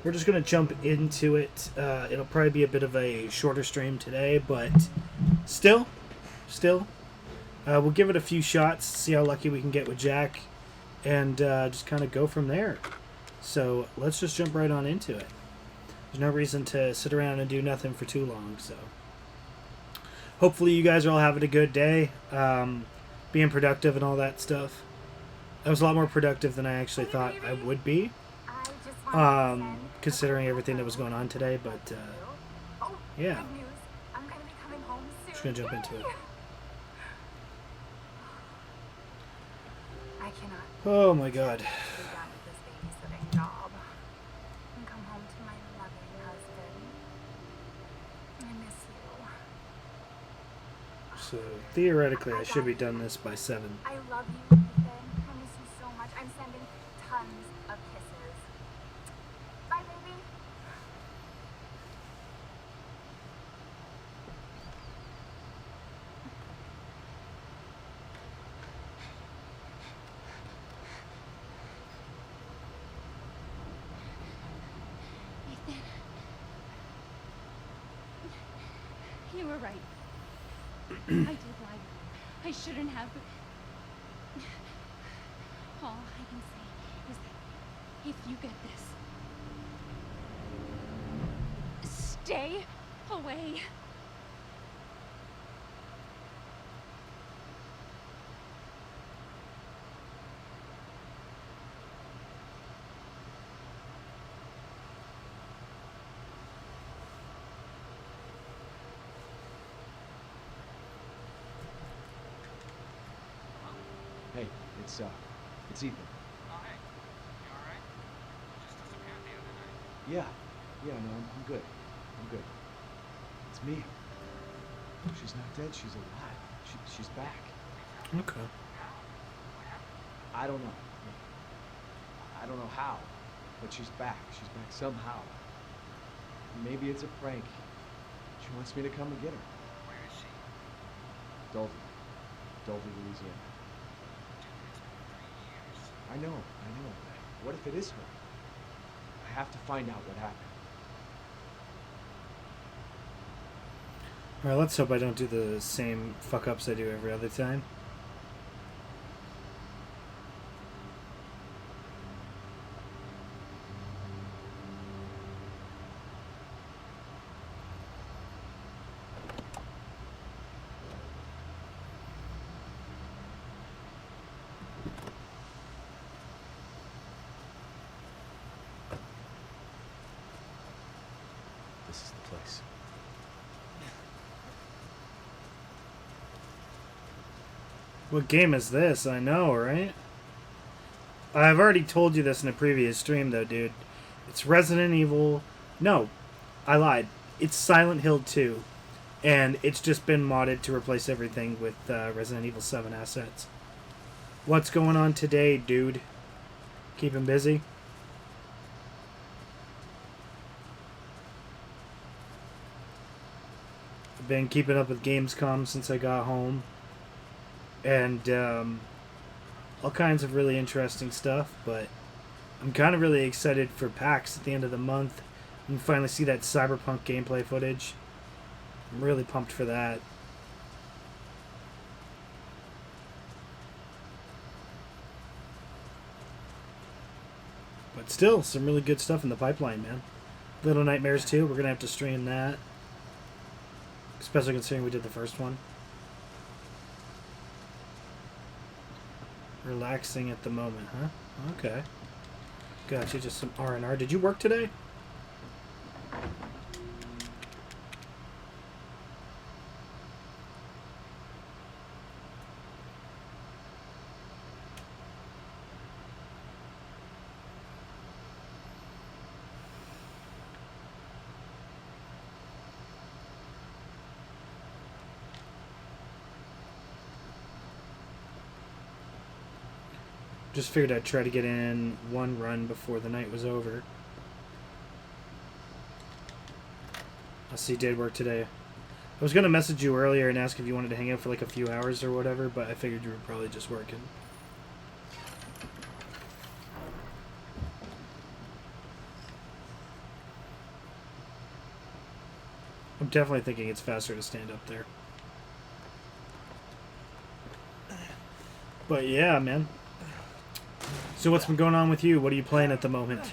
we're just going to jump into it. It'll probably be a bit of a shorter stream today, but still, we'll give it a few shots, see how lucky we can get with Jack, and just kind of go from there. So let's just jump right on into it. There's no reason to sit around and do nothing for too long, so hopefully you guys are all having a good day, being productive and all that stuff. I was a lot more productive than I actually thought I would be, considering everything that was going on today, but yeah, just gonna jump into it. Oh my god. So theoretically, I should be done this by 7. I love you, Ethan. I miss you so much. I'm sending tons of kisses. Bye, baby. Ethan. You were right. I did lie to you. I shouldn't have. All I can say is that if you get this, stay away. Hey, it's Ethan. Oh, hey. You alright? Just disappeared the other night. Yeah, no, I'm good. I'm good. It's Mia. She's not dead, she's alive. She's back. Okay. I don't know. I don't know how, but she's back. She's back somehow. Maybe it's a prank. She wants me to come and get her. Where is she? Dulvey, Louisiana. I know. What if it is her? I have to find out what happened. Alright, let's hope I don't do the same fuck-ups I do every other time. This is the place. What game is this? I know, right? I've already told you this in a previous stream, though, dude. It's Resident Evil... No, I lied. It's Silent Hill 2. And it's just been modded to replace everything with Resident Evil 7 assets. What's going on today, dude? Keeping busy? I've been keeping up with Gamescom since I got home. And all kinds of really interesting stuff, but I'm kind of really excited for PAX at the end of the month. You can finally see that Cyberpunk gameplay footage. I'm really pumped for that. But still, some really good stuff in the pipeline, man. Little Nightmares 2, we're going to have to stream that. Especially considering we did the first one. Relaxing at the moment, huh? Okay. Gotcha, just some R&R. Did you work today? Just figured I'd try to get in one run before the night was over. I see you did work today. I was going to message you earlier and ask if you wanted to hang out for like a few hours or whatever, but I figured you were probably just working. I'm definitely thinking it's faster to stand up there. But yeah, man. So what's been going on with you? What are you playing at the moment?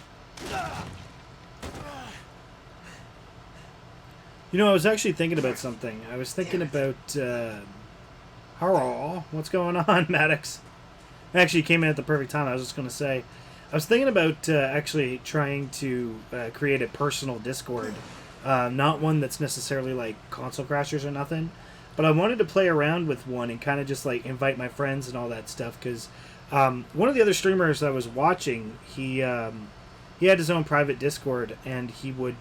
You know, I was actually thinking about something. I was thinking about... Hello. What's going on, Maddox? Actually, you came in at the perfect time. I was just going to say... I was thinking about actually trying to create a personal Discord. Not one that's necessarily like console crashers or nothing. But I wanted to play around with one and kind of just like invite my friends and all that stuff. Because one of the other streamers I was watching, he had his own private Discord. And he would...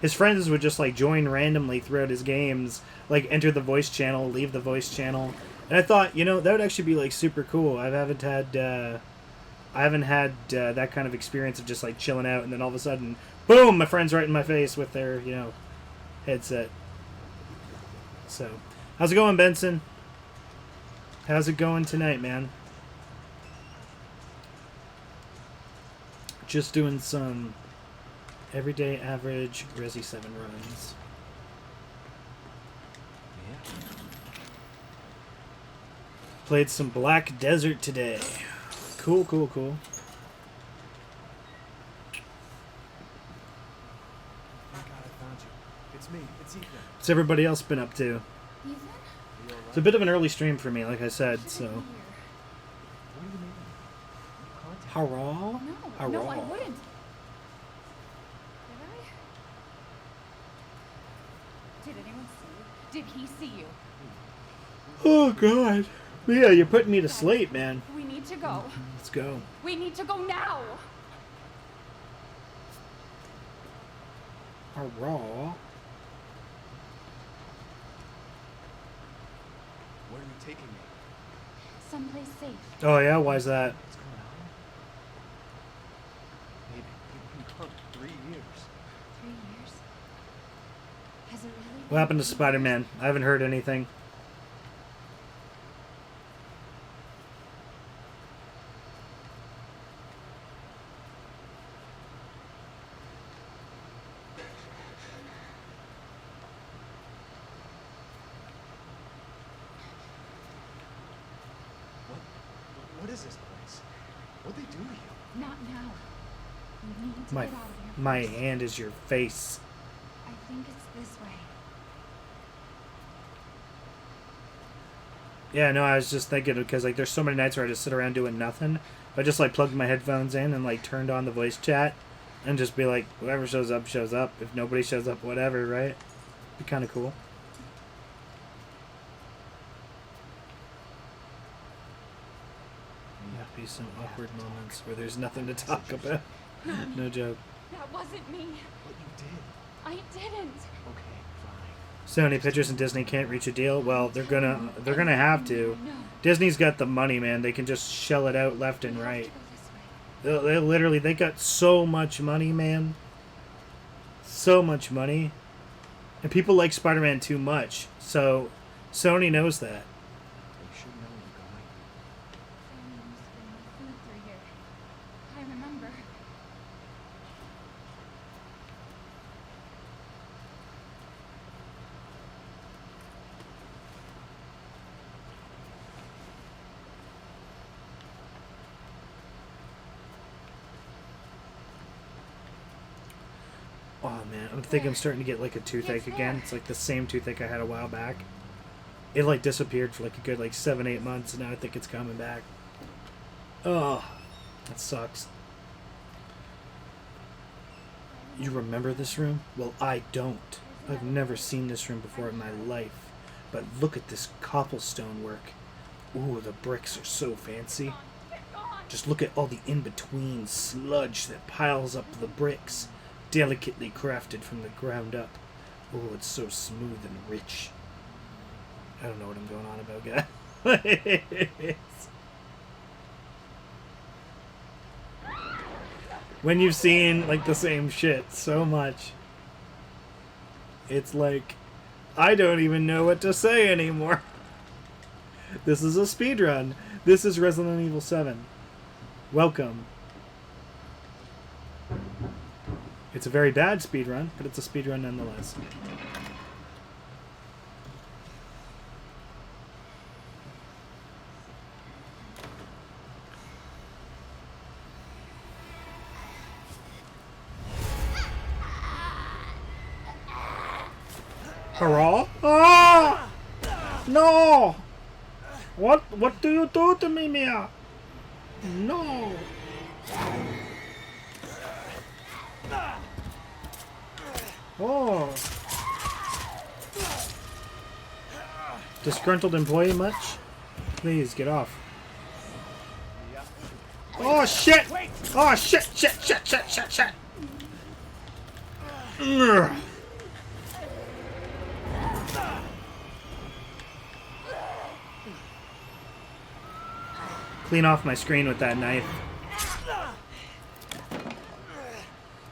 his friends would just like join randomly throughout his games. Like enter the voice channel, leave the voice channel. And I thought, you know, that would actually be like super cool. I haven't had that kind of experience of just like chilling out and then all of a sudden, boom, my friend's right in my face with their, you know, headset. So, how's it going, Benson? How's it going tonight, man? Just doing some everyday average Resi 7 runs. Yeah. Played some Black Desert today. Cool, cool, cool. Thank God I found you. It's me. It's Ethan. What's everybody else been up to? Ethan? Are you all It's a bit of an early stream for me, like I said, so... What do you mean? You contact Hurrah? No, no, I Hurrah. wouldn't. Did I? Did anyone see you? Did he see you? Oh, God. Yeah, you're putting me to sleep, man. We need to go. Let's go. We need to go now. Hurrah. Where are you taking me? Someplace safe. Oh, yeah? Why's that? What's going on? Maybe you've been gone 3 years. 3 years? Has it really? What happened to Spider-Man? I haven't heard anything. What is this place? What'd they do to you? Not now. We need to My, get out of here. my first. hand is your face. I think it's this way. Yeah, no, I was just thinking because like there's so many nights where I just sit around doing nothing. I just like plugged my headphones in and like turned on the voice chat and just be like, whoever shows up, shows up. If nobody shows up, whatever, right? Be kind of cool. Be some awkward moments where there's nothing to talk about. No joke. That wasn't me. What you did? I didn't. Okay, fine. Sony Pictures and Disney can't reach a deal. Well, they're gonna have to. No. Disney's got the money, man. They can just shell it out left and We have to right. go this way. They literally, they got so much money, man. So much money. And people like Spider-Man too much. So, Sony knows that. You should know you're going. Family used to bring me food through here. I remember. Oh, man. I'm thinking I'm starting to get like a toothache again. It's like the same toothache I had a while back. It like disappeared for like a good like 7-8 months, and now I think it's coming back. Oh, that sucks. You remember this room? Well, I don't. I've never seen this room before in my life. But look at this cobblestone work. Ooh, the bricks are so fancy. Just look at all the in-between sludge that piles up the bricks. Delicately crafted from the ground up. Oh, it's so smooth and rich. I don't know what I'm going on about, guys. When you've seen like the same shit so much, it's like I don't even know what to say anymore. This is a speedrun. This is Resident Evil 7. Welcome. It's a very bad speedrun, but it's a speedrun nonetheless. Hurrah! Ah! No! What do you do to me, Mia? No! Oh! Disgruntled employee much? Please get off. Oh shit! Oh shit! Shit! Ugh. Clean off my screen with that knife.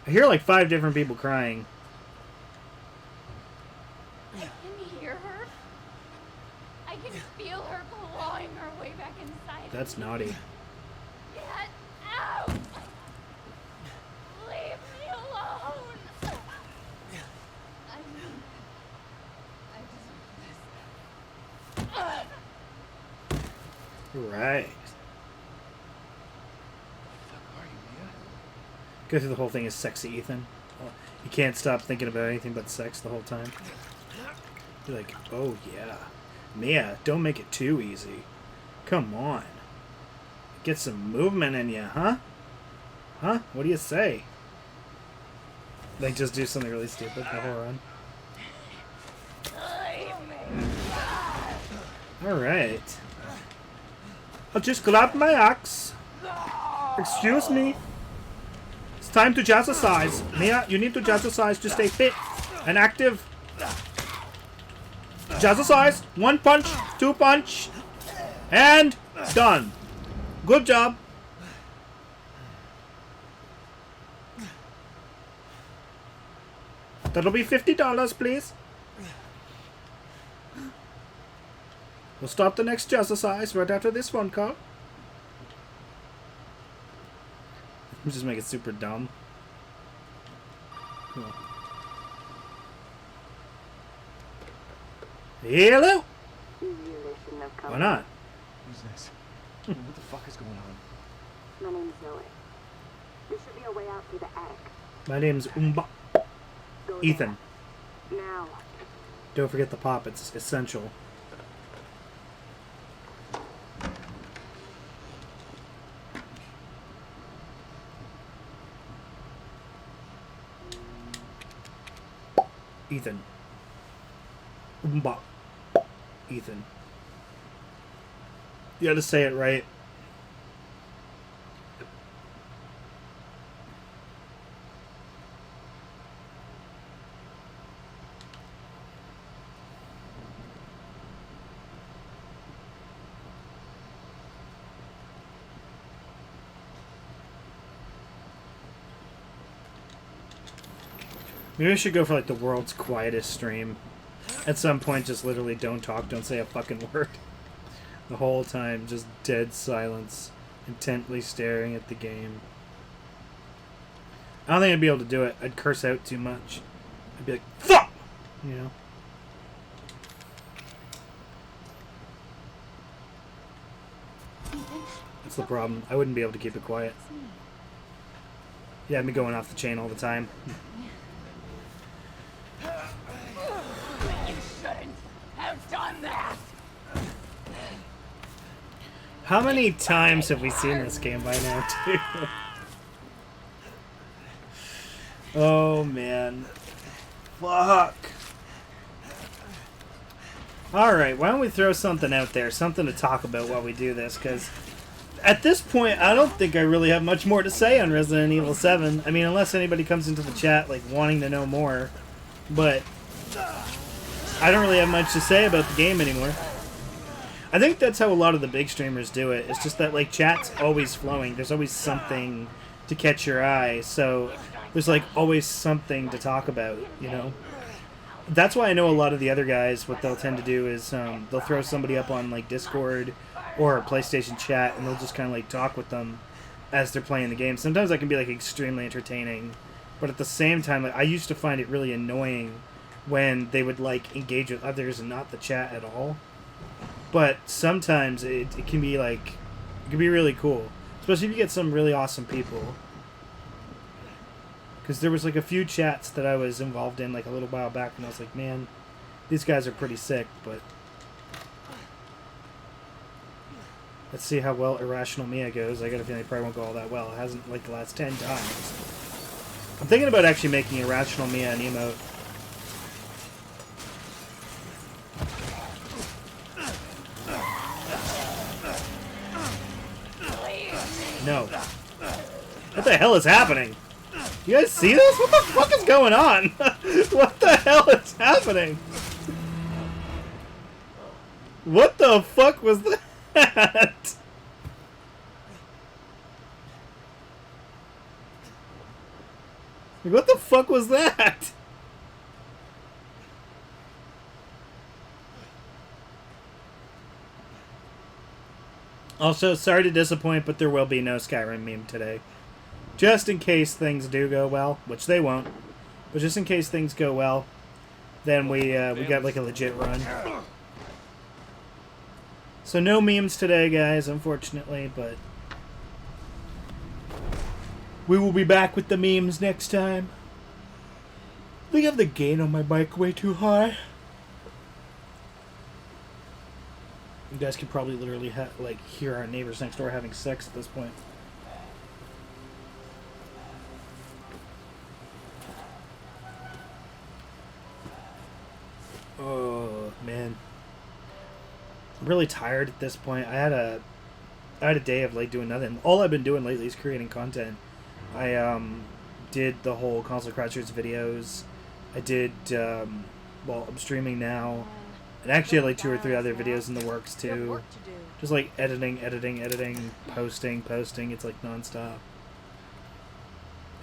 I hear like 5 different people crying. I can hear her. I can feel her clawing her way back inside. That's naughty. Get out! Leave me alone! I deserve this. Right. Go through the whole thing as sexy Ethan. Oh, you can't stop thinking about anything but sex the whole time. You're like, oh yeah. Mia, don't make it too easy. Come on. Get some movement in you, huh? Huh? What do you say? Like, just do something really stupid the whole run. Alright. I'll just grab my axe. Excuse me. It's time to jazzercise. Mia, you need to jazzercise to stay fit and active. Jazzercise. 1 punch, 2 punch, and done. Good job. That'll be $50, please. We'll start the next jazzercise right after this phone call. Just make it super dumb. Cool. Hello? Why not? Who's this? What the fuck is going on? My name's Zoe. There should be a way out through the attic. My name's Go Ethan. there. Now. Don't forget the pop, it's essential. Ethan. Ethan. You gotta say it right. Maybe I should go for like the world's quietest stream. At some point, just literally don't talk, don't say a fucking word. The whole time, just dead silence, intently staring at the game. I don't think I'd be able to do it. I'd curse out too much. I'd be like, fuck! You know? That's the problem. I wouldn't be able to keep it quiet. Yeah, I'd be going off the chain all the time. You shouldn't have done that! How many times have we seen this game by now, too? Oh, man. Fuck. Alright, why don't we throw something out there, something to talk about while we do this, because at this point, I don't think I really have much more to say on Resident Evil 7. I mean, unless anybody comes into the chat, like, wanting to know more. But I don't really have much to say about the game anymore. I think that's how a lot of the big streamers do it. It's just that, like, chat's always flowing. There's always something to catch your eye, so there's, like, always something to talk about, you know? That's why I know a lot of the other guys, what they'll tend to do is they'll throw somebody up on, like, Discord or PlayStation chat, and they'll just kind of, like, talk with them as they're playing the game. Sometimes that can be, like, extremely entertaining But at the same time, like, I used to find it really annoying when they would like engage with others and not the chat at all. But sometimes it can be like, it can be really cool, especially if you get some really awesome people. Because there was like a few chats that I was involved in like a little while back, and I was like, man, these guys are pretty sick. But let's see how well Irrational Mia goes. I got a feeling it probably won't go all that well. It hasn't like the last 10 times. I'm thinking about actually making Irrational Mia an emote. No. What the hell is happening? You guys see this? What the fuck is going on? What the hell is happening? What the fuck was that? What the fuck was that? Also, sorry to disappoint, but there will be no Skyrim meme today. Just in case things do go well, which they won't. But just in case things go well, then we got like a legit run. So no memes today, guys, unfortunately, but we will be back with the memes next time. I think I have the gain on my mic way too high. You guys could probably literally like hear our neighbors next door having sex at this point. Oh man, I'm really tired at this point. I had a day of like doing nothing. All I've been doing lately is creating content. I did the whole Console Crashers videos. I did well, I'm streaming now. And actually, I had like 2 or 3 other videos in the works too. Just like editing, posting. It's like nonstop.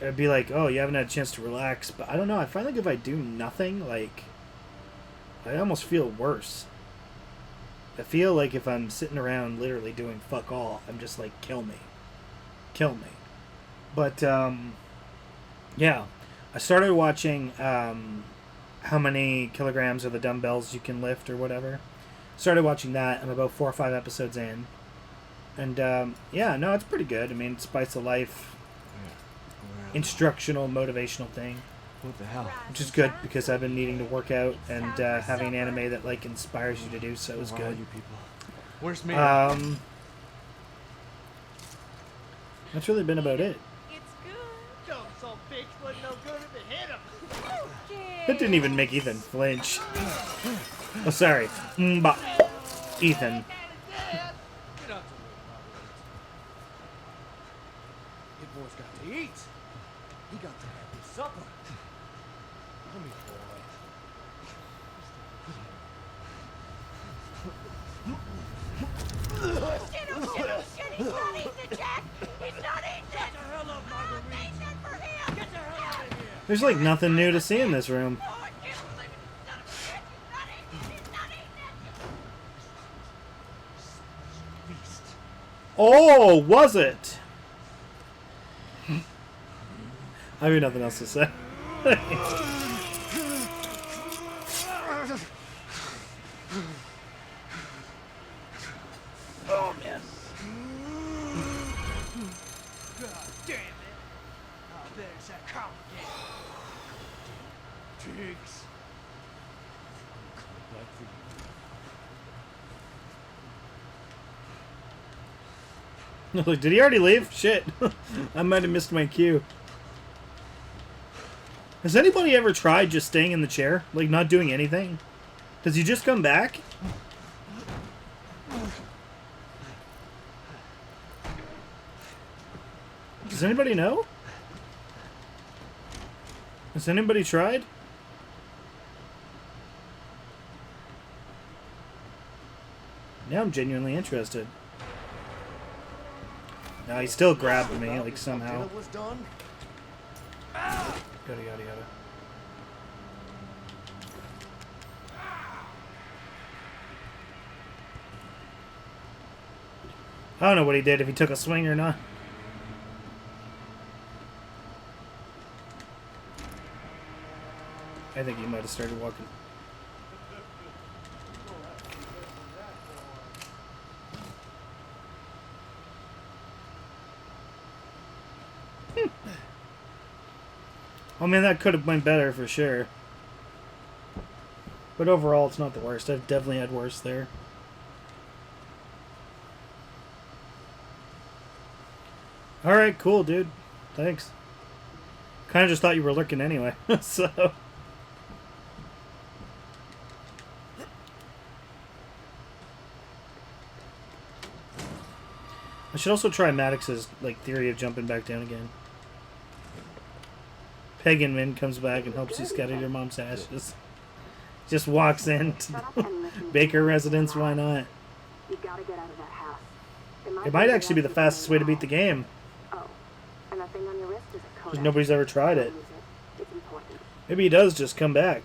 It'd be like, oh, you haven't had a chance to relax. But I don't know. I find like if I do nothing, like, I almost feel worse. I feel like if I'm sitting around literally doing fuck all, I'm just like, kill me. But, yeah. I started watching, how many kilograms are the dumbbells you can lift or whatever. Started watching that. I'm about 4 or 5 episodes in. And, yeah, no, it's pretty good. I mean, Spice of Life, instructional, motivational thing. What the hell? Which is good because I've been needing to work out, and having an anime that like inspires you to do so is good. You people. Where's me? That's really been about it. It's good. So bitch wasn't no good if it hit him. Okay. It didn't even make Ethan flinch. Oh, sorry. Ethan. Get out the way, Robert. His boy's got to eat. He got to have his supper. Come here, Shit, he's not eating it, Jack! He's not eating it! Get the hell up, Marguerite! Nathan, for him! Get the hell out of here! There's like nothing new to see in this room. Oh, I can't believe it! Son of a bitch! He's not eating it! Beast. Oh, was it? I have nothing else to say. Oh man. God damn it! I bet it's that cop again. Jigs. Coming back for you. Like, did he already leave? Shit. I might have missed my cue. Has anybody ever tried just staying in the chair? Like, not doing anything? Does he just come back? Does anybody know? Has anybody tried? Now I'm genuinely interested. No, he still grabbed me, like, somehow. Dinner was done. Yada, yada, yada. I don't know what he did, if he took a swing or not. I think he might have started walking. Oh man, that could have been better for sure. But overall, it's not the worst. I've definitely had worse there. Alright, cool, dude. Thanks. Kind of just thought you were lurking anyway, so... I should also try Maddox's like theory of jumping back down again. Pagan Min comes back and helps you scatter your mom's ashes. Just walks in to the Baker residence, why not? You gotta get out of that house. It might actually be the fastest way to beat the game. Oh, and that thing on your wrist is a code. Because nobody's ever tried it. It's important. Maybe he does just come back.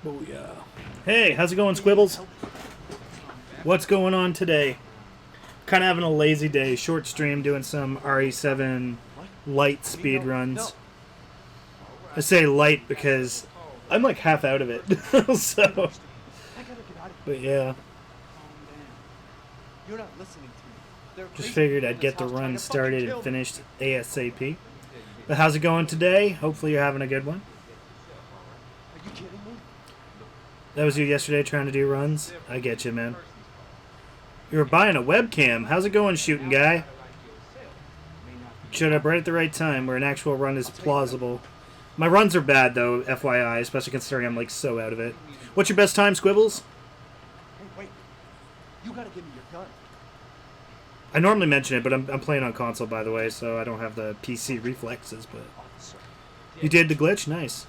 Oh yeah. Hey, how's it going, Squibbles? What's going on today? Kind of having a lazy day. Short stream, doing some RE7 light speed runs. I say light because I'm like half out of it. So, but yeah. You're not listening to me. They're Just crazy figured people I'd in get this the house trying run to fucking started kill and me. finished ASAP. But how's it going today? Hopefully you're having a good one. Are you kidding me? That was you yesterday trying to do runs? I get you, man. You were buying a webcam. How's it going, shooting guy? Showed up right at the right time where an actual run is plausible. My runs are bad, though, FYI, especially considering I'm, like, so out of it. What's your best time, Squibbles? Hey, wait. You gotta give me your gun. I normally mention it, but I'm playing on console, by the way, so I don't have the PC reflexes, but... Officer. You did the glitch? Nice.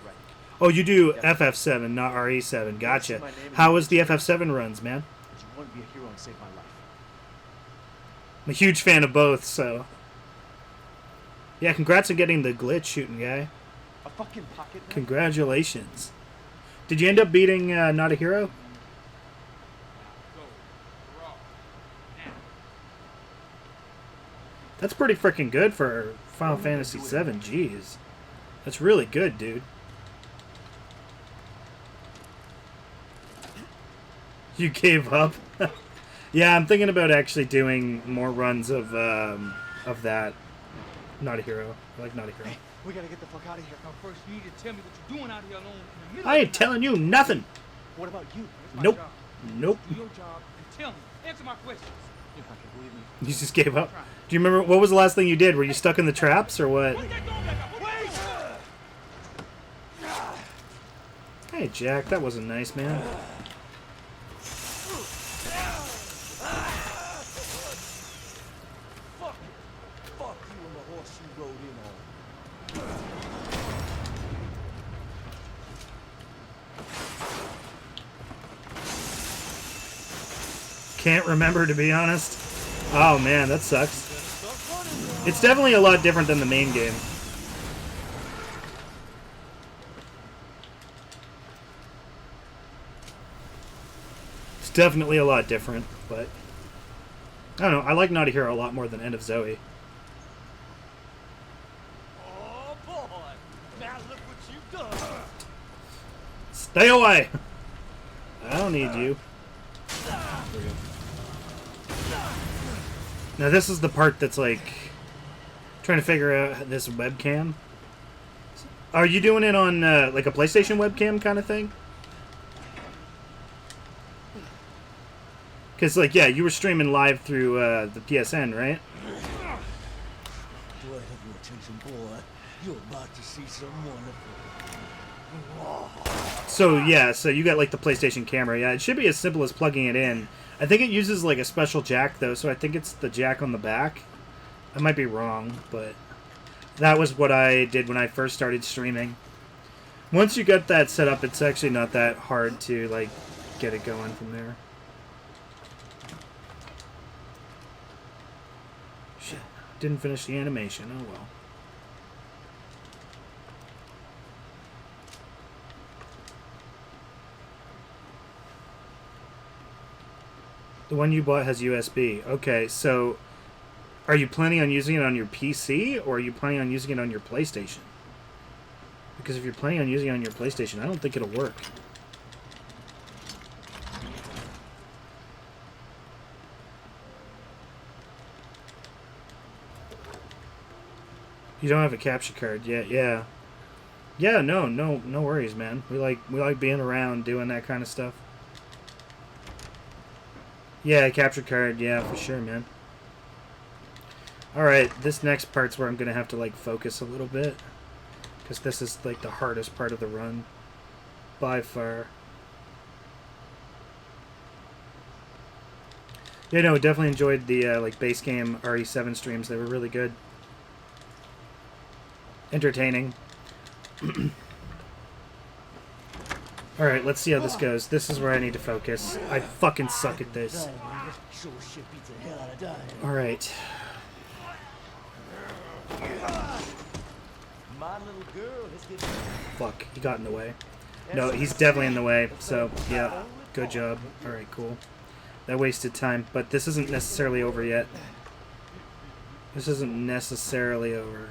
Right. Oh, you do FF7, not RE7. Gotcha. How was the FF7 runs, man? You want to be a hero and save my life. I'm a huge fan of both, so... Yeah, congrats on getting the glitch, shooting guy. A fucking pocket knife? Congratulations. Did you end up beating Not a Hero? That's pretty freaking good for Final Fantasy VII. Jeez. That's really good, dude. You gave up? Yeah, I'm thinking about actually doing more runs of that. Not a Hero. I like Not a Hero. Hey, we gotta get the fuck out of here. Now, first, you need to tell me what you're doing out here alone in the middle I of ain't the night. telling you nothing. What about you? It's my Nope. job. Nope. Do your job and tell me. Answer my questions. You're not gonna believe me. You just gave up. Do you remember, what was the last thing you did? Were you stuck in the traps or what? Put that gun back up. Wait! Hey, Jack, that wasn't nice, man. Fuck you. Fuck you and the horse you rode in on. Can't remember, to be honest. Oh, man, that sucks. It's definitely a lot different than the main game. It's definitely a lot different, but... I don't know, I like Naughty Hero a lot more than End of Zoe. Oh boy! Now look what you've done! Stay away! I don't need you. Now this is the part that's like... trying to figure out this webcam. Are you doing it on like a PlayStation webcam kind of thing? Because, like, yeah, you were streaming live through the PSN, right? Boy, have your attention, boy. You're about to see some wonderful. So, yeah, so you got, like, the PlayStation camera. Yeah, it should be as simple as plugging it in. I think it uses, like, a special jack, though, so I think it's the jack on the back. I might be wrong, but that was what I did when I first started streaming. Once you get that set up, it's actually not that hard to, like, get it going from there. Shit. Didn't finish the animation. Oh, well. The one you bought has USB. Okay, so are you planning on using it on your PC or are you planning on using it on your PlayStation? Because if you're planning on using it on your PlayStation, I don't think it'll work. You don't have a capture card yet, yeah. Yeah, no worries, man. We like being around doing that kind of stuff. Yeah, capture card, yeah, for sure, man. Alright, this next part's where I'm gonna have to like focus a little bit. Because this is like the hardest part of the run. By far. Yeah, no, definitely enjoyed the like base game RE7 streams. They were really good. Entertaining. Alright, let's see how this goes. This is where I need to focus. I fucking suck at this. Alright. Fuck, he got in the way. No, he's definitely in the way, so, yeah. Good job. Alright, cool. That wasted time, but this isn't necessarily over yet. This isn't necessarily over.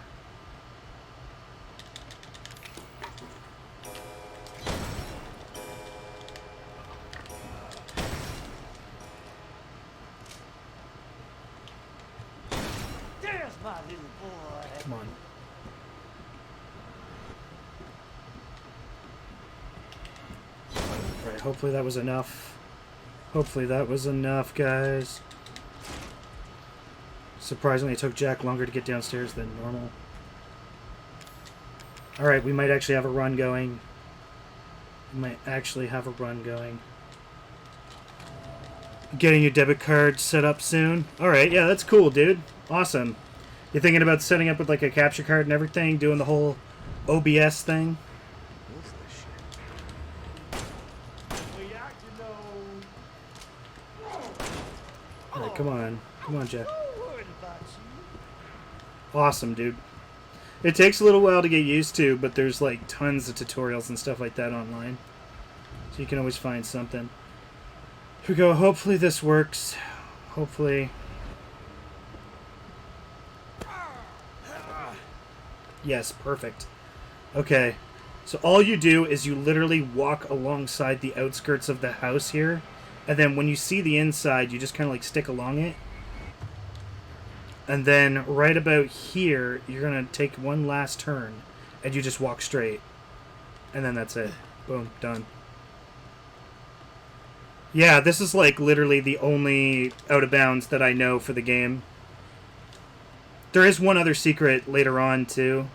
Come on. Alright, hopefully that was enough. Hopefully that was enough, guys. Surprisingly, it took Jack longer to get downstairs than normal. Alright, we might actually have a run going. We might actually have a run going. Getting your debit card set up soon. Alright, yeah, that's cool, dude. Awesome. You thinking about setting up with like a capture card and everything, doing the whole OBS thing? Alright, come on. Come on, Jack. Awesome, dude. It takes a little while to get used to, but there's like tons of tutorials and stuff like that online. So you can always find something. Here we go. Hopefully this works. Hopefully. Yes, perfect. Okay. So all you do is you literally walk alongside the outskirts of the house here. And then when you see the inside, you just kind of like stick along it. And then right about here, you're going to take one last turn. And you just walk straight. And then that's it. Boom. Done. Yeah, this is like literally the only out of bounds that I know for the game. There is one other secret later on, too.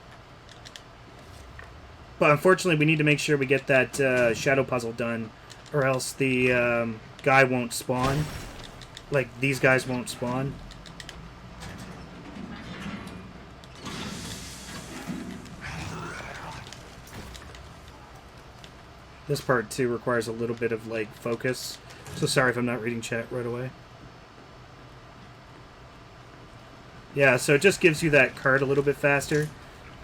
But unfortunately, we need to make sure we get that shadow puzzle done. Or else the guy won't spawn. Like, these guys won't spawn. This part, too, requires a little bit of, like, focus. So sorry if I'm not reading chat right away. Yeah, so it just gives you that card a little bit faster.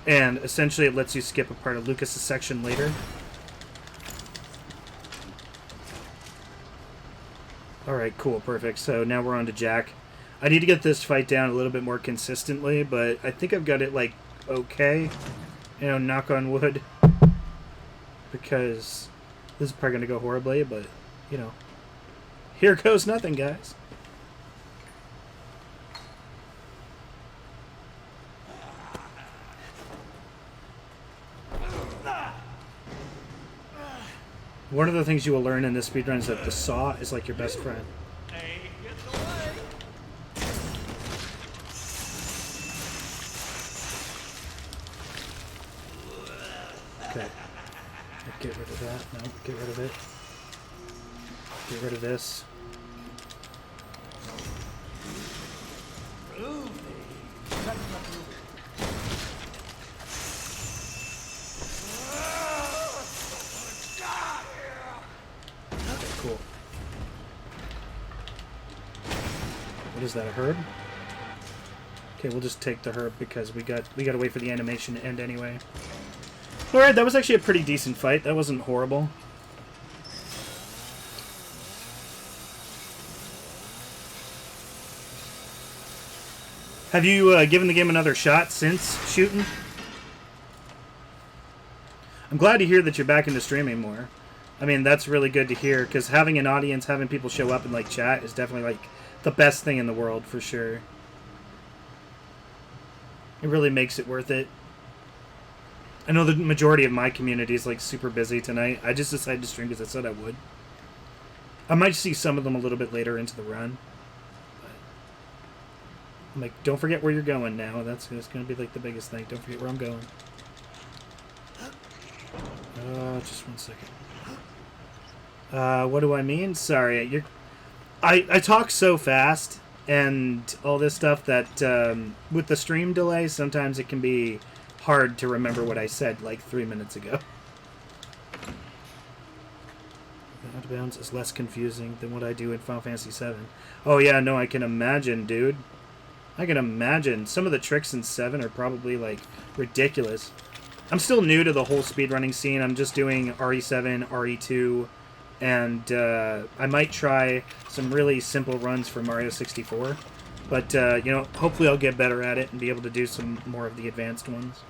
And essentially it lets you skip a part of Lucas's section later. Alright, cool, perfect. So now we're on to Jack. I need to get this fight down a little bit more consistently, but I think I've got it, like, okay. You know, knock on wood. Because this is probably going to go horribly, but, you know. Here goes nothing, guys. One of the things you will learn in this speedrun is that the saw is like your best friend. Okay. Get rid of that. No, get rid of it. Get rid of this. Cool. What is that, a herb? Okay, we'll just take the herb because we gotta wait for the animation to end anyway. Alright, that was actually a pretty decent fight. That wasn't horrible. Have you given the game another shot since shooting? I'm glad to hear that you're back into streaming more. I mean, that's really good to hear, because having an audience, having people show up and, like, chat is definitely, like, the best thing in the world, for sure. It really makes it worth it. I know the majority of my community is, like, super busy tonight. I just decided to stream because I said I would. I might see some of them a little bit later into the run. But I'm like, don't forget where you're going now. That's going to be, like, the biggest thing. Don't forget where I'm going. Just 1 second. What do I mean? Sorry, I talk so fast and all this stuff that with the stream delay, sometimes it can be hard to remember what I said like 3 minutes ago. Out of bounds is less confusing than what I do in Final Fantasy VII. Oh yeah, no, I can imagine, dude. I can imagine. Some of the tricks in 7 are probably like ridiculous. I'm still new to the whole speedrunning scene. I'm just doing RE7, RE2, and I might try some really simple runs for Mario 64. But, you know, hopefully I'll get better at it and be able to do some more of the advanced ones.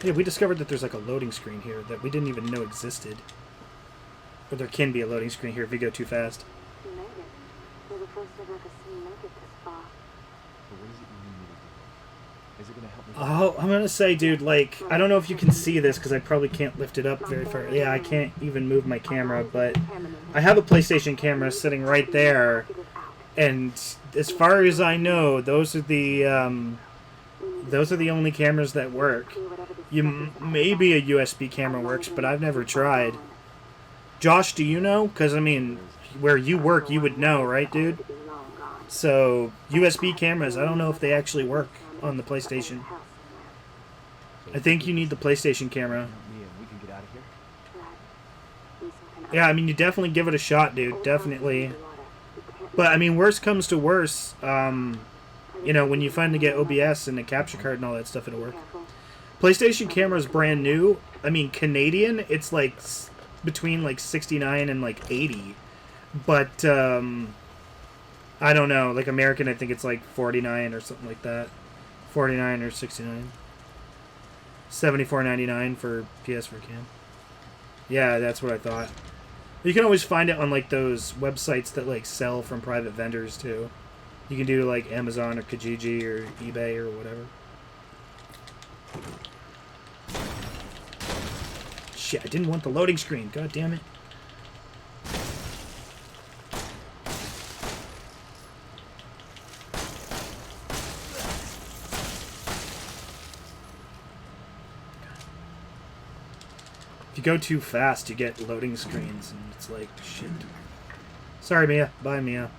Yeah, we discovered that there's like a loading screen here that we didn't even know existed. Or there can be a loading screen here if you go too fast. You made it. You're the first I've ever seen make it this far. But what does it mean me to do? Is it going to help me? Oh, I'm gonna say, dude, like, I don't know if you can see this because I probably can't lift it up very far. Yeah, I can't even move my camera, but I have a PlayStation camera sitting right there, and as far as I know, those are the only cameras that work. Maybe a USB camera works, but I've never tried. Josh, do you know? Because, I mean, where you work, you would know, right, dude? So, USB cameras, I don't know if they actually work on the PlayStation. I think you need the PlayStation camera. We can get out of here. Yeah, I mean, you definitely give it a shot, dude. Definitely. But, I mean, worst comes to worst, you know, when you finally get OBS and a capture card and all that stuff, it'll work. PlayStation camera is brand new. I mean, Canadian, it's like between like 69 and like 80. But, I don't know. Like, American, I think it's like 49 or something like that. 49 or 69. $74.99 for PS4 cam. Yeah, that's what I thought. You can always find it on like those websites that like sell from private vendors too. You can do like Amazon or Kijiji or eBay or whatever. Shit, I didn't want the loading screen. God damn it. If you go too fast, you get loading screens, and it's like, shit. Sorry, Mia. Bye, Mia.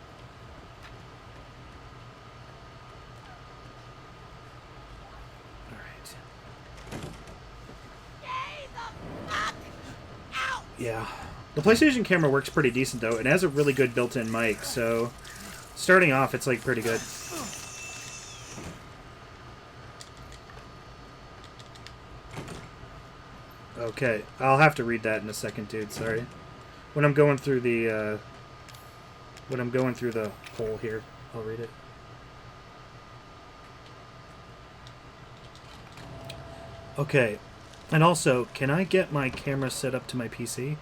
Alright. Yeah. The PlayStation camera works pretty decent, though. It has a really good built-in mic, so starting off, it's, like, pretty good. Okay, I'll have to read that in a second, dude. Sorry. When I'm going through the hole here, I'll read it. Okay, and also, can I get my camera set up to my PC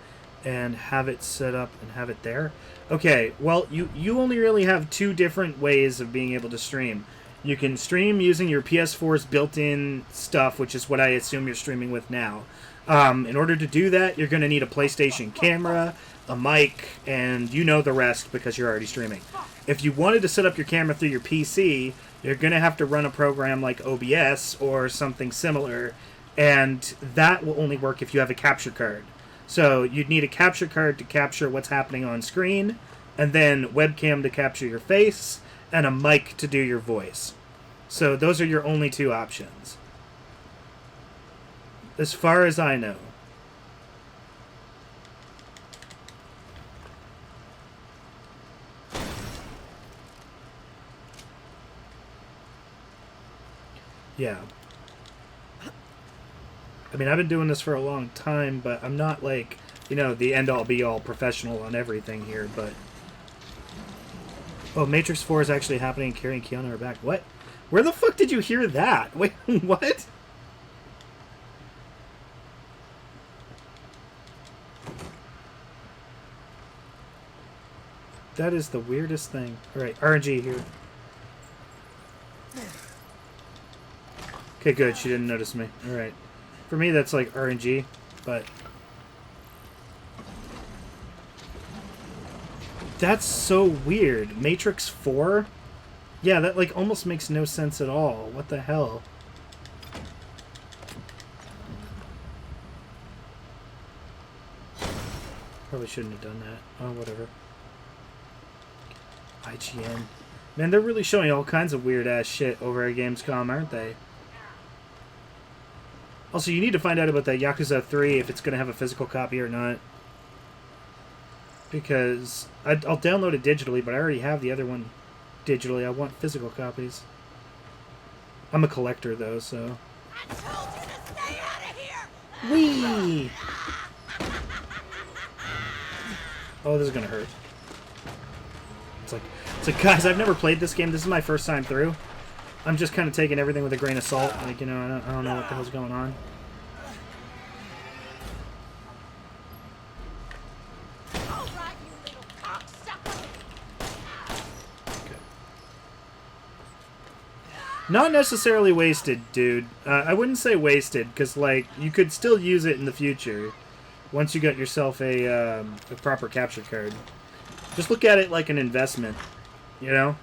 and have it set up and have it there? Okay, well, you only really have two different ways of being able to stream. You can stream using your PS4's built-in stuff, which is what I assume you're streaming with now. In order to do that, you're going to need a PlayStation camera, a mic, and you know the rest because you're already streaming. If you wanted to set up your camera through your PC, you're going to have to run a program like OBS or something similar, and that will only work if you have a capture card. So you'd need a capture card to capture what's happening on screen, and then webcam to capture your face, and a mic to do your voice. So those are your only two options, as far as I know. Yeah. I mean, I've been doing this for a long time, but I'm not, like, you know, the end-all be-all professional on everything here, but... Oh, Matrix 4 is actually happening and carrying Keanu on her back. What? Where the fuck did you hear that? Wait, what? That is the weirdest thing. Alright, RNG here. Okay, good. She didn't notice me. Alright. For me, that's like RNG, but... That's so weird. Matrix 4? Yeah, that like almost makes no sense at all. What the hell? Probably shouldn't have done that. Oh, whatever. IGN. Man, they're really showing all kinds of weird-ass shit over at Gamescom, aren't they? Also, you need to find out about that Yakuza 3, if it's going to have a physical copy or not. Because I'll download it digitally, but I already have the other one digitally. I want physical copies. I'm a collector, though, so... I told you to stay out of here! Whee! Oh, this is going to hurt. It's like, guys, I've never played this game. This is my first time through. I'm just kind of taking everything with a grain of salt. Like, you know, I don't know what the hell's going on. All right, you little cocksucker! Okay. Not necessarily wasted, dude. I wouldn't say wasted, because, like, you could still use it in the future. Once you got yourself a proper capture card. Just look at it like an investment. You know?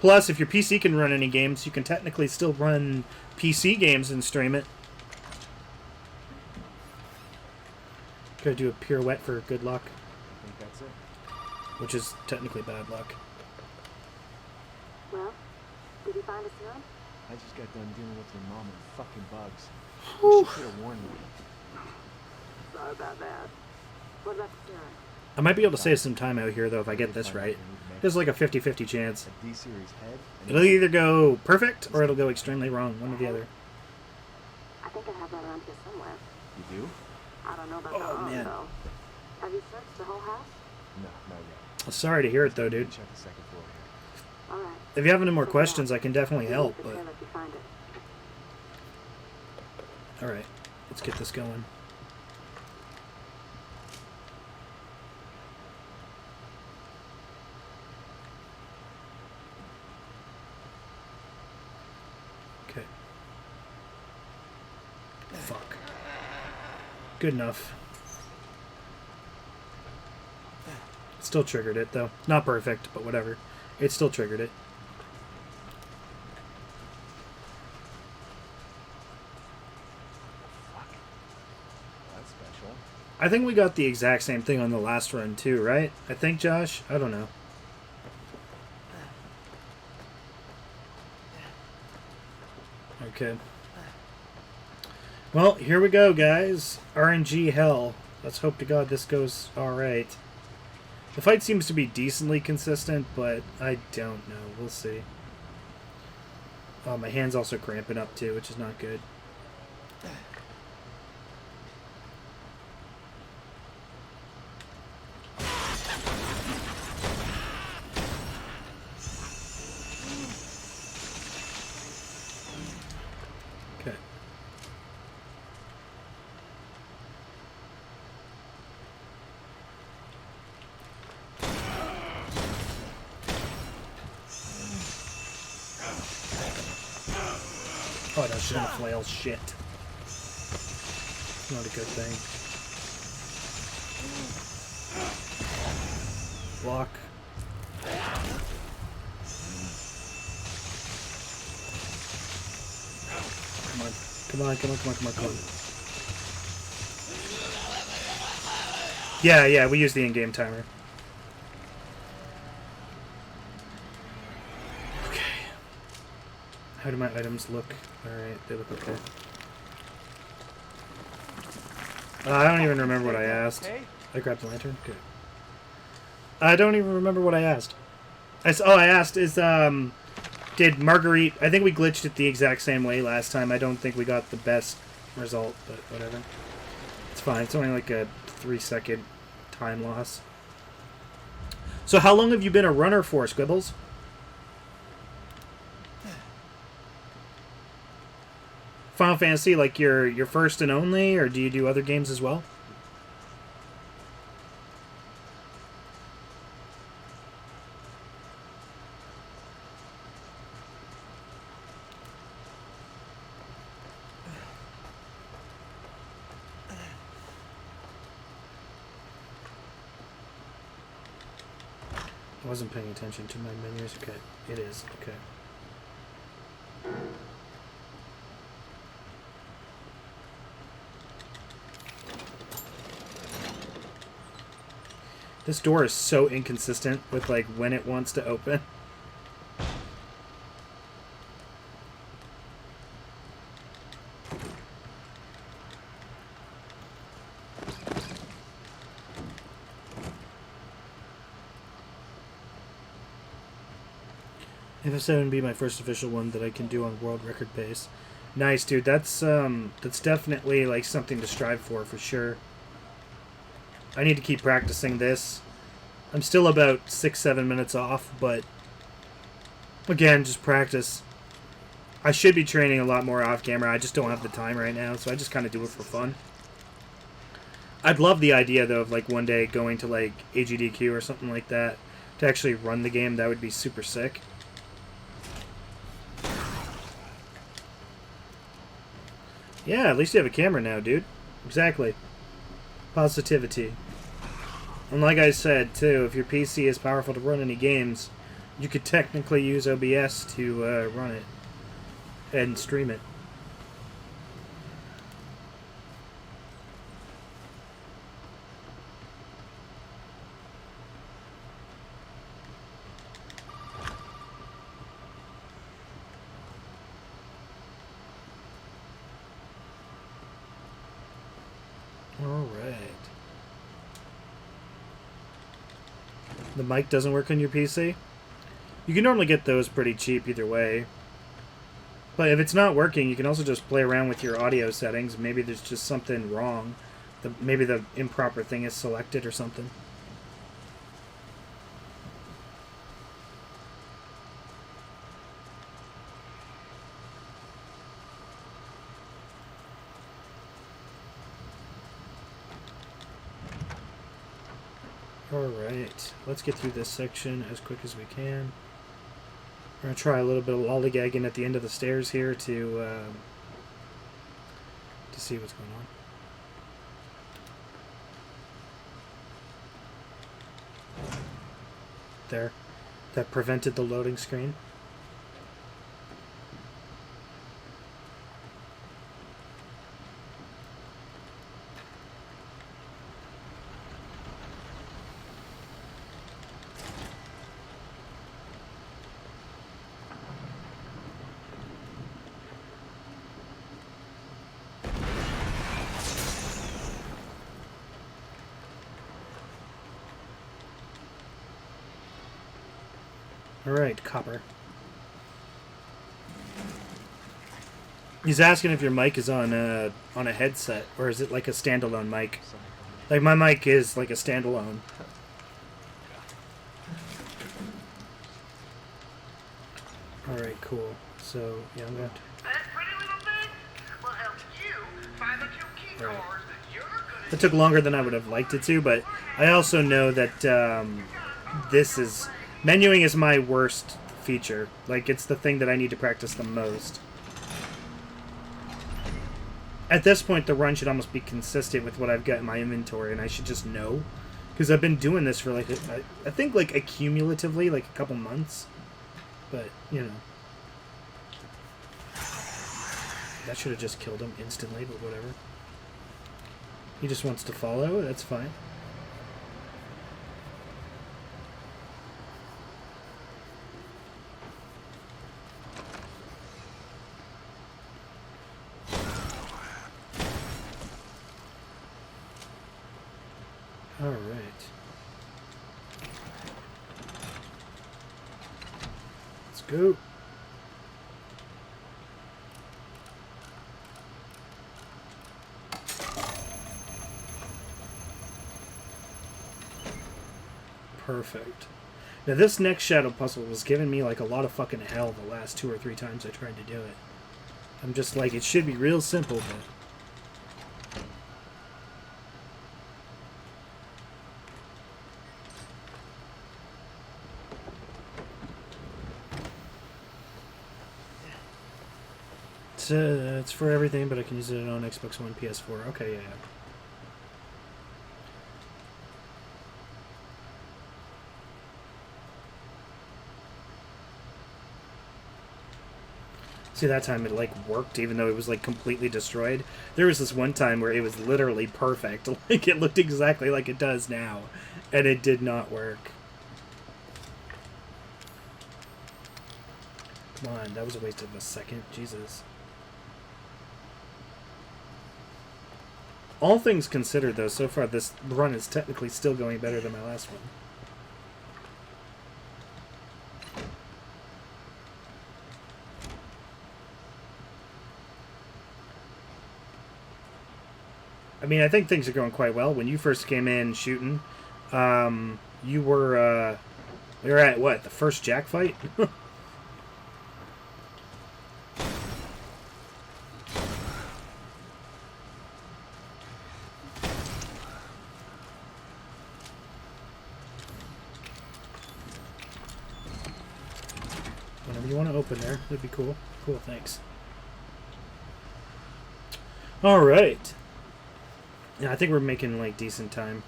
Plus, if your PC can run any games, you can technically still run PC games and stream it. Gotta do a pirouette for good luck. I think that's it. Which is technically bad luck. Well, did you find a serum? I just got done dealing with your mom and fucking bugs. Whew. You could have warned me. Sorry about that. What about the serum? I might be able to save some time out here, though, if I get this right. There's like a 50-50 chance. A D-series head. It'll either go perfect, or it'll go extremely wrong. One or the other. I think I have that around here somewhere. You do? I don't know about Oh, the arm, man. though. Have you searched the whole house? No, not yet. Sorry to hear it, though, dude. Check the second floor here. All right. If you have any more questions, I can definitely help, If but... you find it. Alright, let's get this going. Okay. Fuck. Good enough. Still triggered it, though. Not perfect, but whatever. It still triggered it. Fuck. That's special. I think we got the exact same thing on the last run, too, right? I think, Josh? I don't know. Okay. Well, here we go, guys. RNG hell. Let's hope to God this goes alright. The fight seems to be decently consistent, but I don't know. We'll see. Oh, my hand's also cramping up, too, which is not good. Okay. Oh, no, she's gonna flail. Shit. Not a good thing. Block. Come on. Come on, come on, come on, come on, come on. Yeah, we use the in-game timer. Okay. How do my items look? Alright, they look okay. I don't even remember what I asked. Okay. I grabbed the lantern? Good. I don't even remember what I asked. I asked is, did Marguerite... I think we glitched it the exact same way last time. I don't think we got the best result, but whatever. It's fine. It's only like a 3-second time loss. So how long have you been a runner for, Squibbles? Final Fantasy, like your first and only, or do you do other games as well? I wasn't paying attention to my menus. Okay, it is. Okay. This door is so inconsistent with like when it wants to open. FF7 be my first official one that I can do on world record pace. Nice, dude. That's definitely like something to strive for sure. I need to keep practicing this. I'm still about 6-7 minutes off, but again, just practice. I should be training a lot more off camera. I just don't have the time right now, so I just kind of do it for fun. I'd love the idea though of like one day going to like AGDQ or something like that to actually run the game. That would be super sick. Yeah, at least you have a camera now, dude. Exactly. Positivity. And like I said, too, if your PC is powerful to run any games, you could technically use OBS to run it and stream it. The mic doesn't work on your PC? You can normally get those pretty cheap either way. But if it's not working, you can also just play around with your audio settings. Maybe there's just something wrong. Maybe the improper thing is selected or something. Alright, let's get through this section as quick as we can. We're going to try a little bit of lollygagging at the end of the stairs here to see what's going on. There. That prevented the loading screen. Alright, copper. He's asking if your mic is on a headset, or is it like a standalone mic? Like my mic is like a standalone. Alright, cool. So, yeah, I'm going to... That pretty little thing will help you find the 2 key cards that you're gonna... It took longer than I would have liked it to, but I also know that this is... Menuing is my worst feature. Like, it's the thing that I need to practice the most. At this point, the run should almost be consistent with what I've got in my inventory, and I should just know. Because I've been doing this for, like, I think, like, accumulatively, like, a couple months. But, you know. That should have just killed him instantly, but whatever. He just wants to follow. That's fine. All right. Let's go. Perfect. Now this next shadow puzzle was giving me like a lot of fucking hell the last 2 or 3 times I tried to do it. I'm just like, it should be real simple, but... It's for everything, but I can use it on Xbox One, PS4. Okay, yeah. See, that time it like worked, even though it was like completely destroyed. There was this one time where it was literally perfect. Like it looked exactly like it does now, and it did not work. Come on, that was a waste of a second. Jesus. All things considered, though, so far this run is technically still going better than my last one. I mean, I think things are going quite well. When you first came in shooting, you were at, what, the first Jack fight? Whenever you want to open there, that'd be cool. Cool, thanks. Alright. Yeah, I think we're making, like, decent time.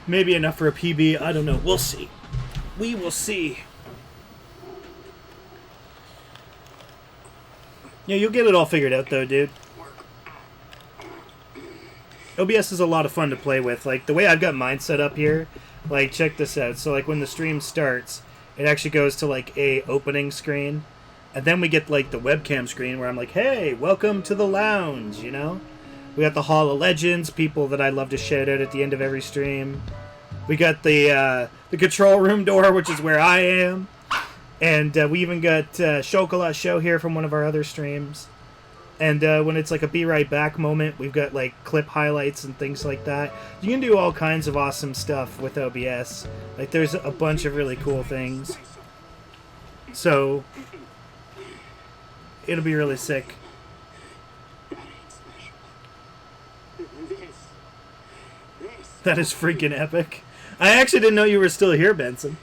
Maybe enough for a PB. I don't know. We'll see. We will see. Yeah, you'll get it all figured out, though, dude. OBS is a lot of fun to play with. Like, the way I've got mine set up here, like, check this out. So, like, when the stream starts, it actually goes to, like, a opening screen. And then we get, like, the webcam screen where I'm like, hey, welcome to the lounge, you know? We got the Hall of Legends, people that I love to shout out at the end of every stream. We got the control room door, which is where I am. And we even got Chocolat Show here from one of our other streams. And when it's like a be right back moment, we've got like clip highlights and things like that. You can do all kinds of awesome stuff with OBS. Like there's a bunch of really cool things. So it'll be really sick. That is freaking epic. I actually didn't know you were still here, Benson.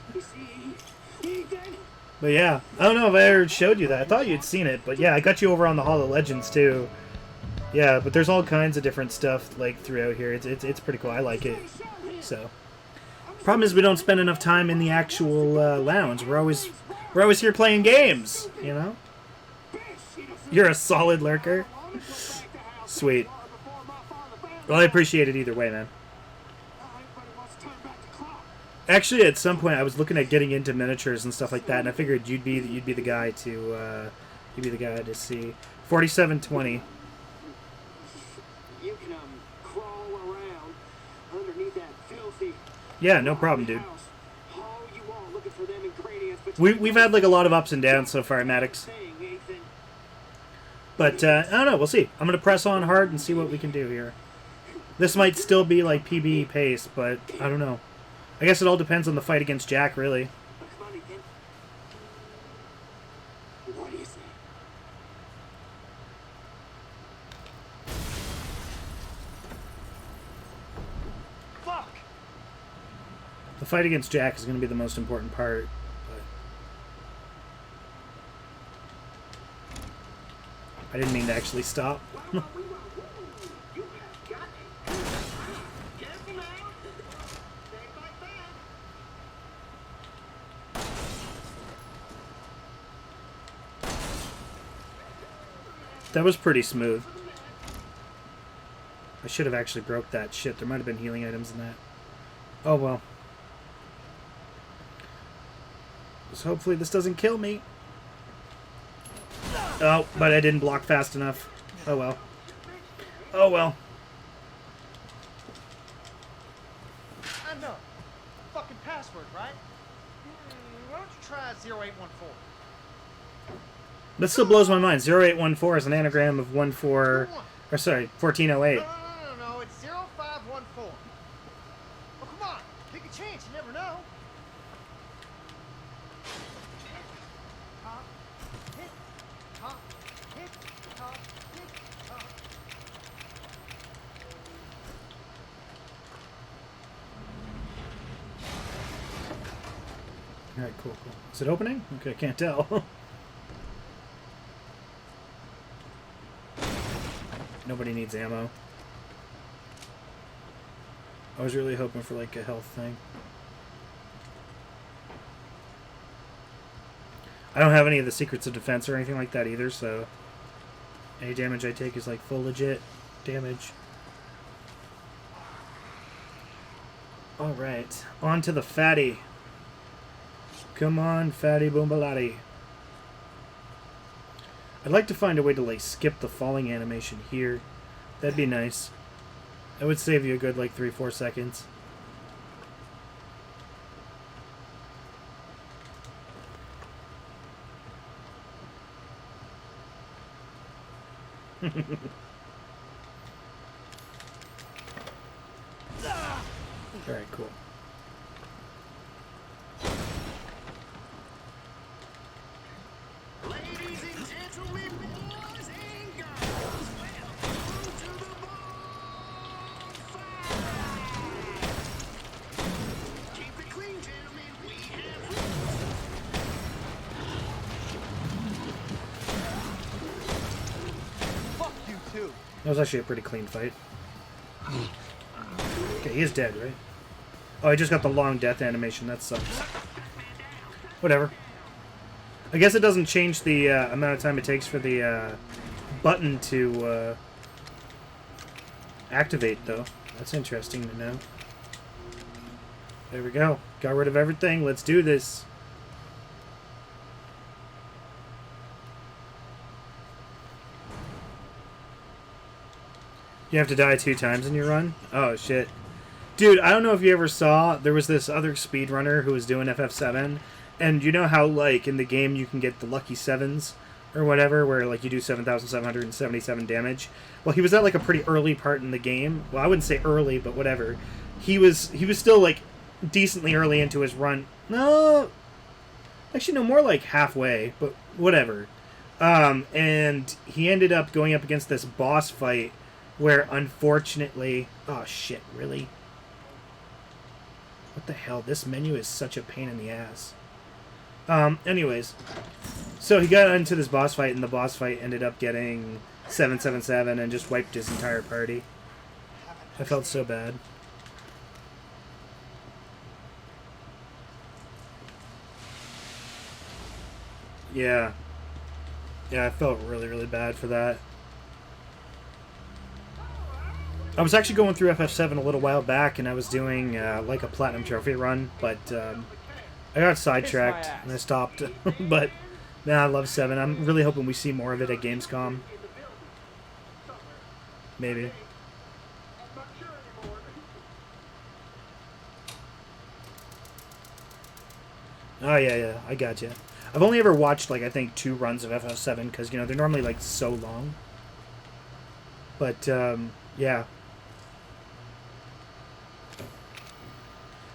But yeah, I don't know if I ever showed you that. I thought you'd seen it, but yeah, I got you over on the Hall of Legends too. Yeah, but there's all kinds of different stuff like throughout here. It's pretty cool. I like it. So, problem is we don't spend enough time in the actual lounge. We're always here playing games. You know. You're a solid lurker. Sweet. Well, I appreciate it either way, man. Actually, at some point, I was looking at getting into miniatures and stuff like that, and I figured you'd be the guy to see. 4720. You can crawl around underneath that filthy. Yeah, no problem, dude. All you want, looking for them ingredients, but We've had like a lot of ups and downs so far, Maddox. But I don't know. We'll see. I'm gonna press on hard and see what we can do here. This might still be like PB pace, but I don't know. I guess it all depends on the fight against Jack, really. What is it? Fuck! The fight against Jack is going to be the most important part. But I didn't mean to actually stop. That was pretty smooth. I should have actually broke that shit. There might have been healing items in that. Oh well. So hopefully this doesn't kill me. Oh, but I didn't block fast enough. Oh well. Oh well. I know. Fucking password, right? Why don't you try 0814? That still blows my mind. 0814 is an anagram of 14... Or sorry, 1408. No, it's 0514. 514. Oh, come on. Take a chance. You never know. Top, hit, top, hit, top, hit, top. Alright, cool. Is it opening? Okay, I can't tell. Nobody needs ammo. I was really hoping for like a health thing. I don't have any of the secrets of defense or anything like that either, so any damage I take is like full legit damage. Alright, on to the fatty. Come on, fatty boombalati. I'd like to find a way to like skip the falling animation here. That'd be nice. That would save you a good like 3-4 seconds. Alright, cool. Ladies and gentlemen, boys and girls, welcome to the bonfire. Keep it clean, gentlemen. We have Fuck you, too. That was actually a pretty clean fight. Okay, he is dead, right? Oh, I just got the long death animation. That sucks. Whatever. I guess it doesn't change the amount of time it takes for the button to activate, though. That's interesting to know. There we go. Got rid of everything. Let's do this. You have to die 2 times in your run? Oh, shit. Dude, I don't know if you ever saw, there was this other speedrunner who was doing FF7, and you know how, like, in the game you can get the lucky 7s or whatever, where, like, you do 7,777 damage? Well, he was at, like, a pretty early part in the game. Well, I wouldn't say early, but whatever. He was still, like, decently early into his run. No! Actually, no, more like halfway, but whatever. And he ended up going up against this boss fight where, unfortunately... Oh, shit, really? What the hell? This menu is such a pain in the ass. Anyways. So he got into this boss fight, and the boss fight ended up getting 777 and just wiped his entire party. I felt so bad. Yeah. Yeah, I felt really, really bad for that. I was actually going through FF7 a little while back, and I was doing like a platinum trophy run, but I got sidetracked and I stopped. But man, I love 7. I'm really hoping we see more of it at Gamescom. Maybe. Oh yeah, I gotcha. I've only ever watched like I think 2 runs of FF7 because you know they're normally like so long. But yeah.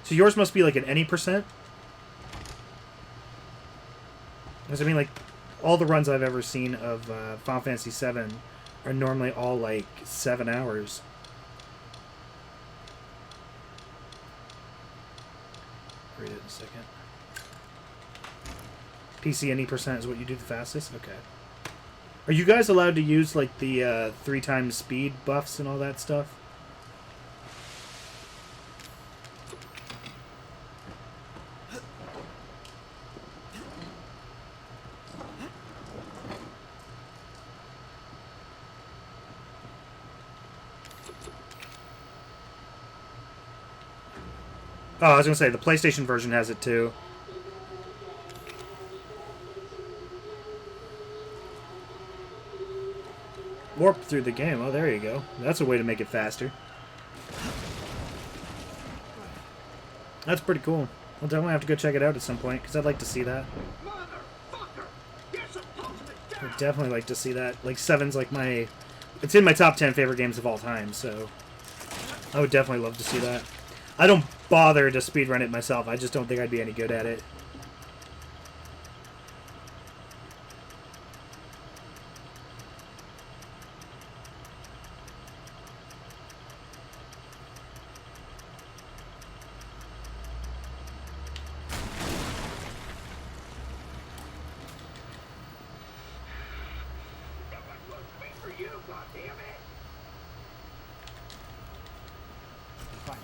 So yours must be like an any percent? Because I mean, like, all the runs I've ever seen of Final Fantasy VII are normally all like 7 hours. Read it in a second. PC any percent is what you do the fastest? Okay. Are you guys allowed to use like the 3 times speed buffs and all that stuff? Oh, I was going to say, the PlayStation version has it too. Warp through the game. Oh, there you go. That's a way to make it faster. That's pretty cool. I'll definitely have to go check it out at some point, because I'd like to see that. I'd definitely like to see that. Like, 7's like my... It's in my top 10 favorite games of all time, so... I would definitely love to see that. I don't bother to speedrun it myself. I just don't think I'd be any good at it. Wait for you, goddammit! Fine.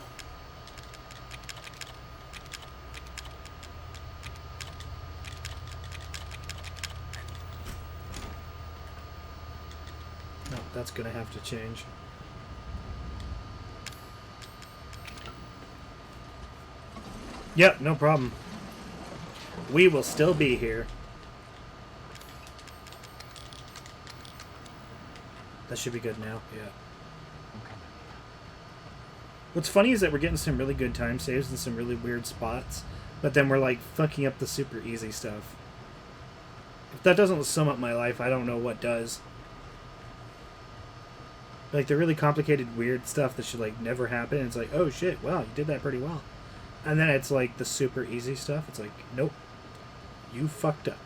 No, that's gonna have to change. Yep, no problem. We will still be here. That should be good now. Yeah. I'm coming. What's funny is that we're getting some really good time saves in some really weird spots, but then we're like fucking up the super easy stuff. If that doesn't sum up my life, I don't know what does. Like the really complicated weird stuff that should like never happen, it's like, oh shit, wow, you did that pretty well. And then it's like the super easy stuff, it's like, nope, you fucked up.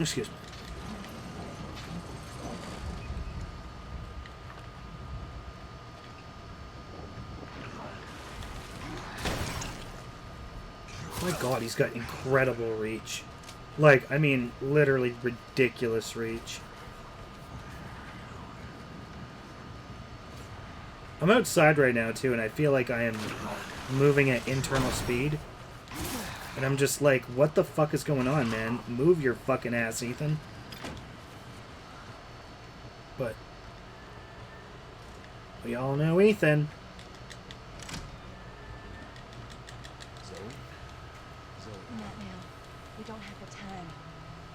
Excuse me. My god, he's got incredible reach. Like, I mean, literally ridiculous reach. I'm outside right now, too, and I feel like I am moving at internal speed. And I'm just like, what the fuck is going on, man? Move your fucking ass, Ethan. But we all know Ethan. Not now. We don't have the time.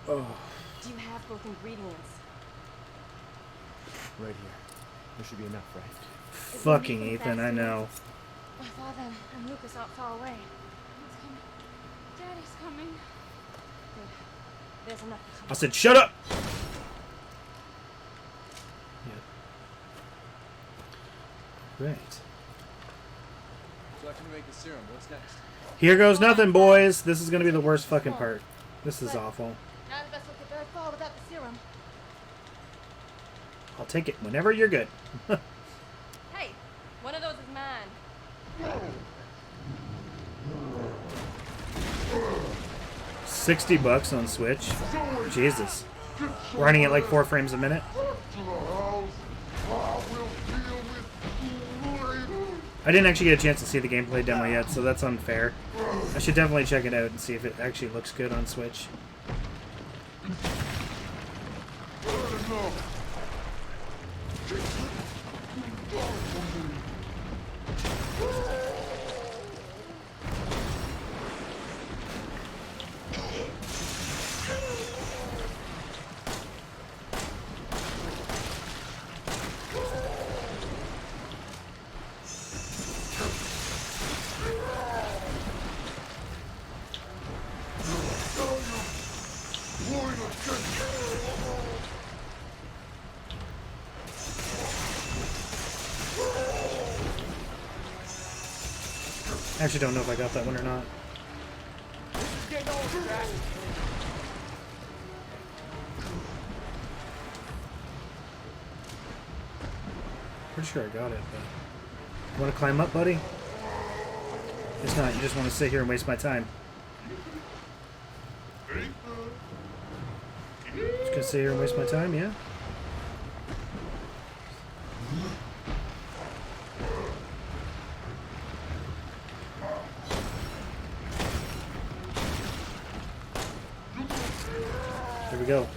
Oh, Do you have both ingredients? Right here. There should be enough, right? fucking Ethan, I know. My father and Lucas aren't far away. He's coming. Daddy's coming. Good. There's enough to I said, shut up! Yeah. Right. So after we make the serum, what's next? Here goes nothing, boys. This is gonna be the worst fucking part. This is awful. None of us will get very far without the serum. I'll take it whenever you're good. Hey, one of those is mine. $60 on Switch. Jesus. Running at like 4 frames a minute. I didn't actually get a chance to see the gameplay demo yet, so that's unfair. I should definitely check it out and see if it actually looks good on Switch. I actually don't know if I got that one or not. Pretty sure I got it, but... You want to climb up, buddy? It's not, you just want to sit here and waste my time. Just gonna sit here and waste my time, yeah? There we go.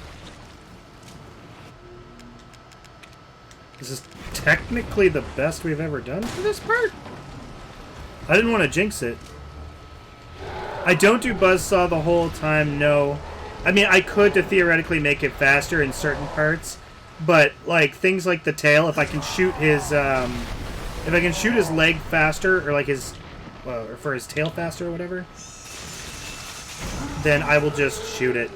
This is technically the best we've ever done for this part. I didn't want to jinx it. I don't do buzzsaw the whole time, no. I mean, I could to theoretically make it faster in certain parts, but like things like the tail, if I can shoot his leg faster, or like his, or for his tail faster or whatever, then I will just shoot it.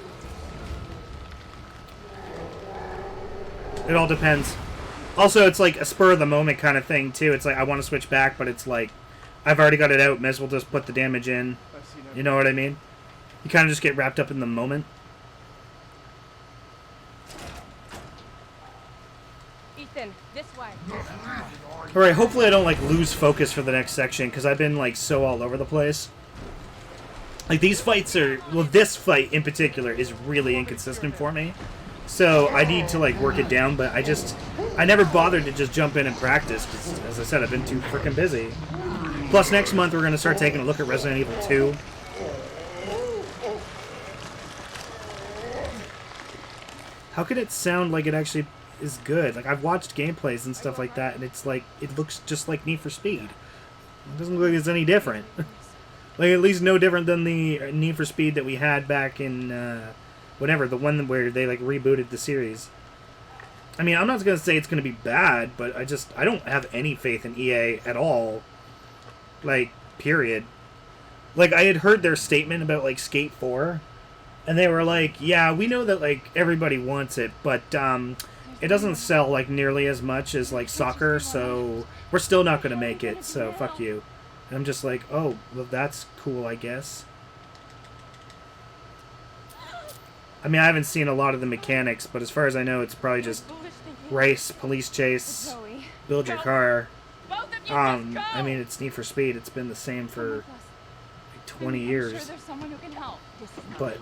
It all depends. Also, it's like a spur of the moment kind of thing too. It's like I want to switch back, but it's like I've already got it out. May as well just put the damage in. You know what I mean? You kind of just get wrapped up in the moment. Ethan, this way. All right. Hopefully, I don't like lose focus for the next section because I've been like so all over the place. Like these fights are, well, this fight in particular is really inconsistent for me. So I need to like work it down, but I never bothered to just jump in and practice because, as I said, I've been too freaking busy. Plus, next month we're going to start taking a look at Resident Evil 2. How could it sound like it actually is good? Like, I've watched gameplays and stuff like that, and it's like, it looks just like Need for Speed. It doesn't look like it's any different. Like, at least no different than the Need for Speed that we had back in, whatever, the one where they, like, rebooted the series. I mean, I'm not going to say it's going to be bad, but I don't have any faith in EA at all. Like, period. Like, I had heard their statement about, like, Skate 4, and they were like, yeah, we know that, like, everybody wants it, but, it doesn't sell, like, nearly as much as, like, soccer, so we're still not going to make it, so fuck you. And I'm just like, oh, well, that's cool, I guess. I mean, I haven't seen a lot of the mechanics, but as far as I know, it's probably just race, police chase, build your car. I mean, it's Need for Speed. It's been the same for like 20 years. But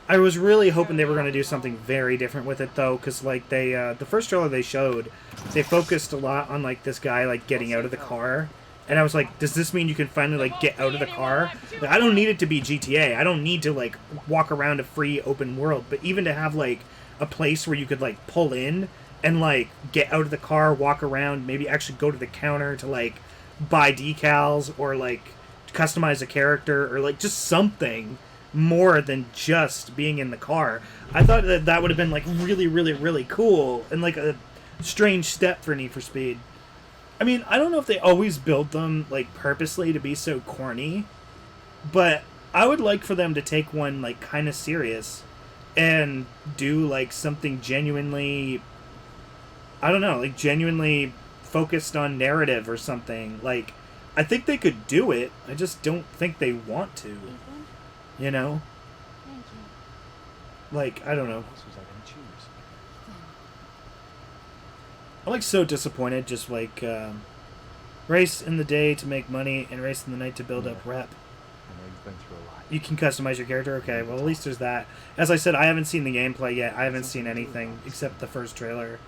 I was really hoping they were going to do something very different with it, though, because like the first trailer they showed, they focused a lot on like this guy like getting out of the car. And I was like, does this mean you can finally, like, get out of the car? Like, I don't need it to be GTA. I don't need to, like, walk around a free open world. But even to have, like, a place where you could, like, pull in and, like, get out of the car, walk around, maybe actually go to the counter to, like, buy decals or, like, customize a character or, like, just something more than just being in the car. I thought that that would have been, like, really, really, really cool and, like, a strange step for Need for Speed. I mean, I don't know if they always build them, like, purposely to be so corny, but I would like for them to take one, like, kind of serious and do, like, something genuinely, I don't know, like, genuinely focused on narrative or something. Like, I think they could do it, I just don't think they want to, you know? Thank you. Like, I don't know. I'm, like, so disappointed, just, like, race in the day to make money and race in the night to build up rep. I know you've been through a lot. You can customize your character? Okay, well, at least there's that. As I said, I haven't seen the gameplay yet. I haven't seen anything except the first trailer.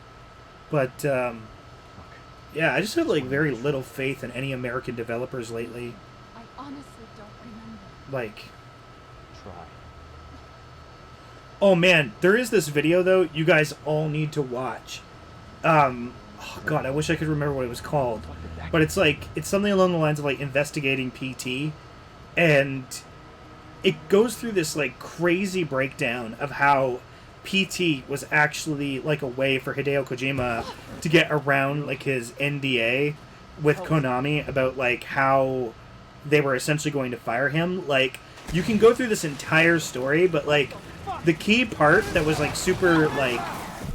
But, yeah, I just have, like, very little faith in any American developers lately. I honestly don't remember. Like... Try. Oh, man, there is this video, though, you guys all need to watch. Oh God, I wish I could remember what it was called. But it's like, it's something along the lines of like investigating PT. And it goes through this like crazy breakdown of how PT was actually like a way for Hideo Kojima to get around like his NDA with Konami about like how they were essentially going to fire him. Like, you can go through this entire story, but like the key part that was like super like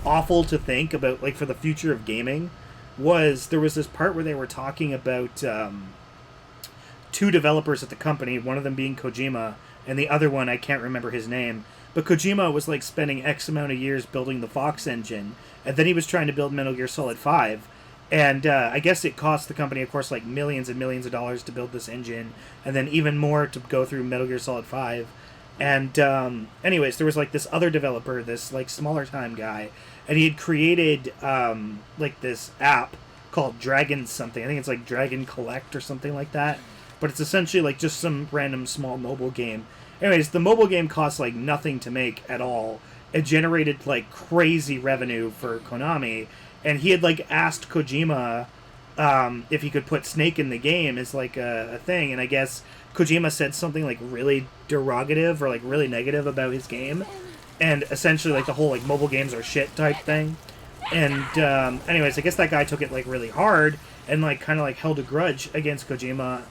awful to think about, like, for the future of gaming, was there was this part where they were talking about two developers at the company, one of them being Kojima, and the other one, I can't remember his name, but Kojima was, like, spending X amount of years building the Fox engine, and then he was trying to build Metal Gear Solid 5, and I guess it cost the company, of course, like, millions and millions of dollars to build this engine, and then even more to go through Metal Gear Solid 5, and anyways, there was, like, this other developer, this, like, smaller time guy, and he had created, like, this app called Dragon something. I think it's, like, Dragon Collect or something like that. But it's essentially, like, just some random small mobile game. Anyways, the mobile game cost, like, nothing to make at all. It generated, like, crazy revenue for Konami. And he had, like, asked Kojima if he could put Snake in the game as, like, a thing. And I guess Kojima said something, like, really derogative or, like, really negative about his game. And essentially, like, the whole, like, mobile games are shit type thing. And, anyways, I guess that guy took it, like, really hard and, like, kind of, like, held a grudge against Kojima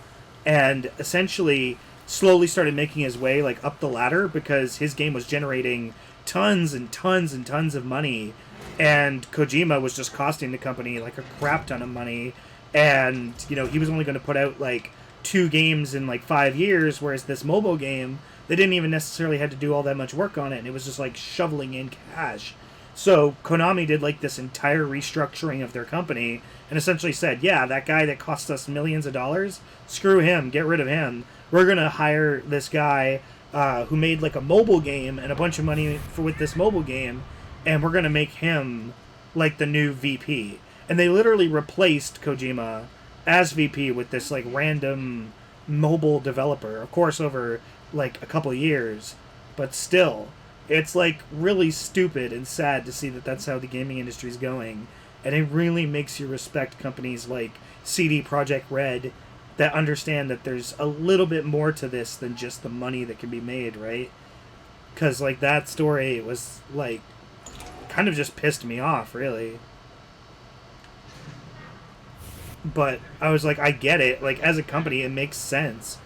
and essentially slowly started making his way like up the ladder because his game was generating tons and tons and tons of money, and Kojima was just costing the company like a crap ton of money, and you know, he was only going to put out like 2 games in like 5 years, whereas this mobile game, they didn't even necessarily have to do all that much work on it, and it was just like shoveling in cash. So Konami did like this entire restructuring of their company and essentially said, yeah, that guy that cost us millions of dollars, screw him, get rid of him. We're going to hire this guy who made like a mobile game and a bunch of money with this mobile game, and we're going to make him like the new VP. And they literally replaced Kojima as VP with this like random mobile developer, of course over like a couple years, but still, it's like really stupid and sad to see that that's how the gaming industry is going, and it really makes you respect companies like CD Projekt Red that understand that there's a little bit more to this than just the money that can be made, right? Because like that story was like kind of just pissed me off, really. But I was like, I get it. Like, as a company, it makes sense.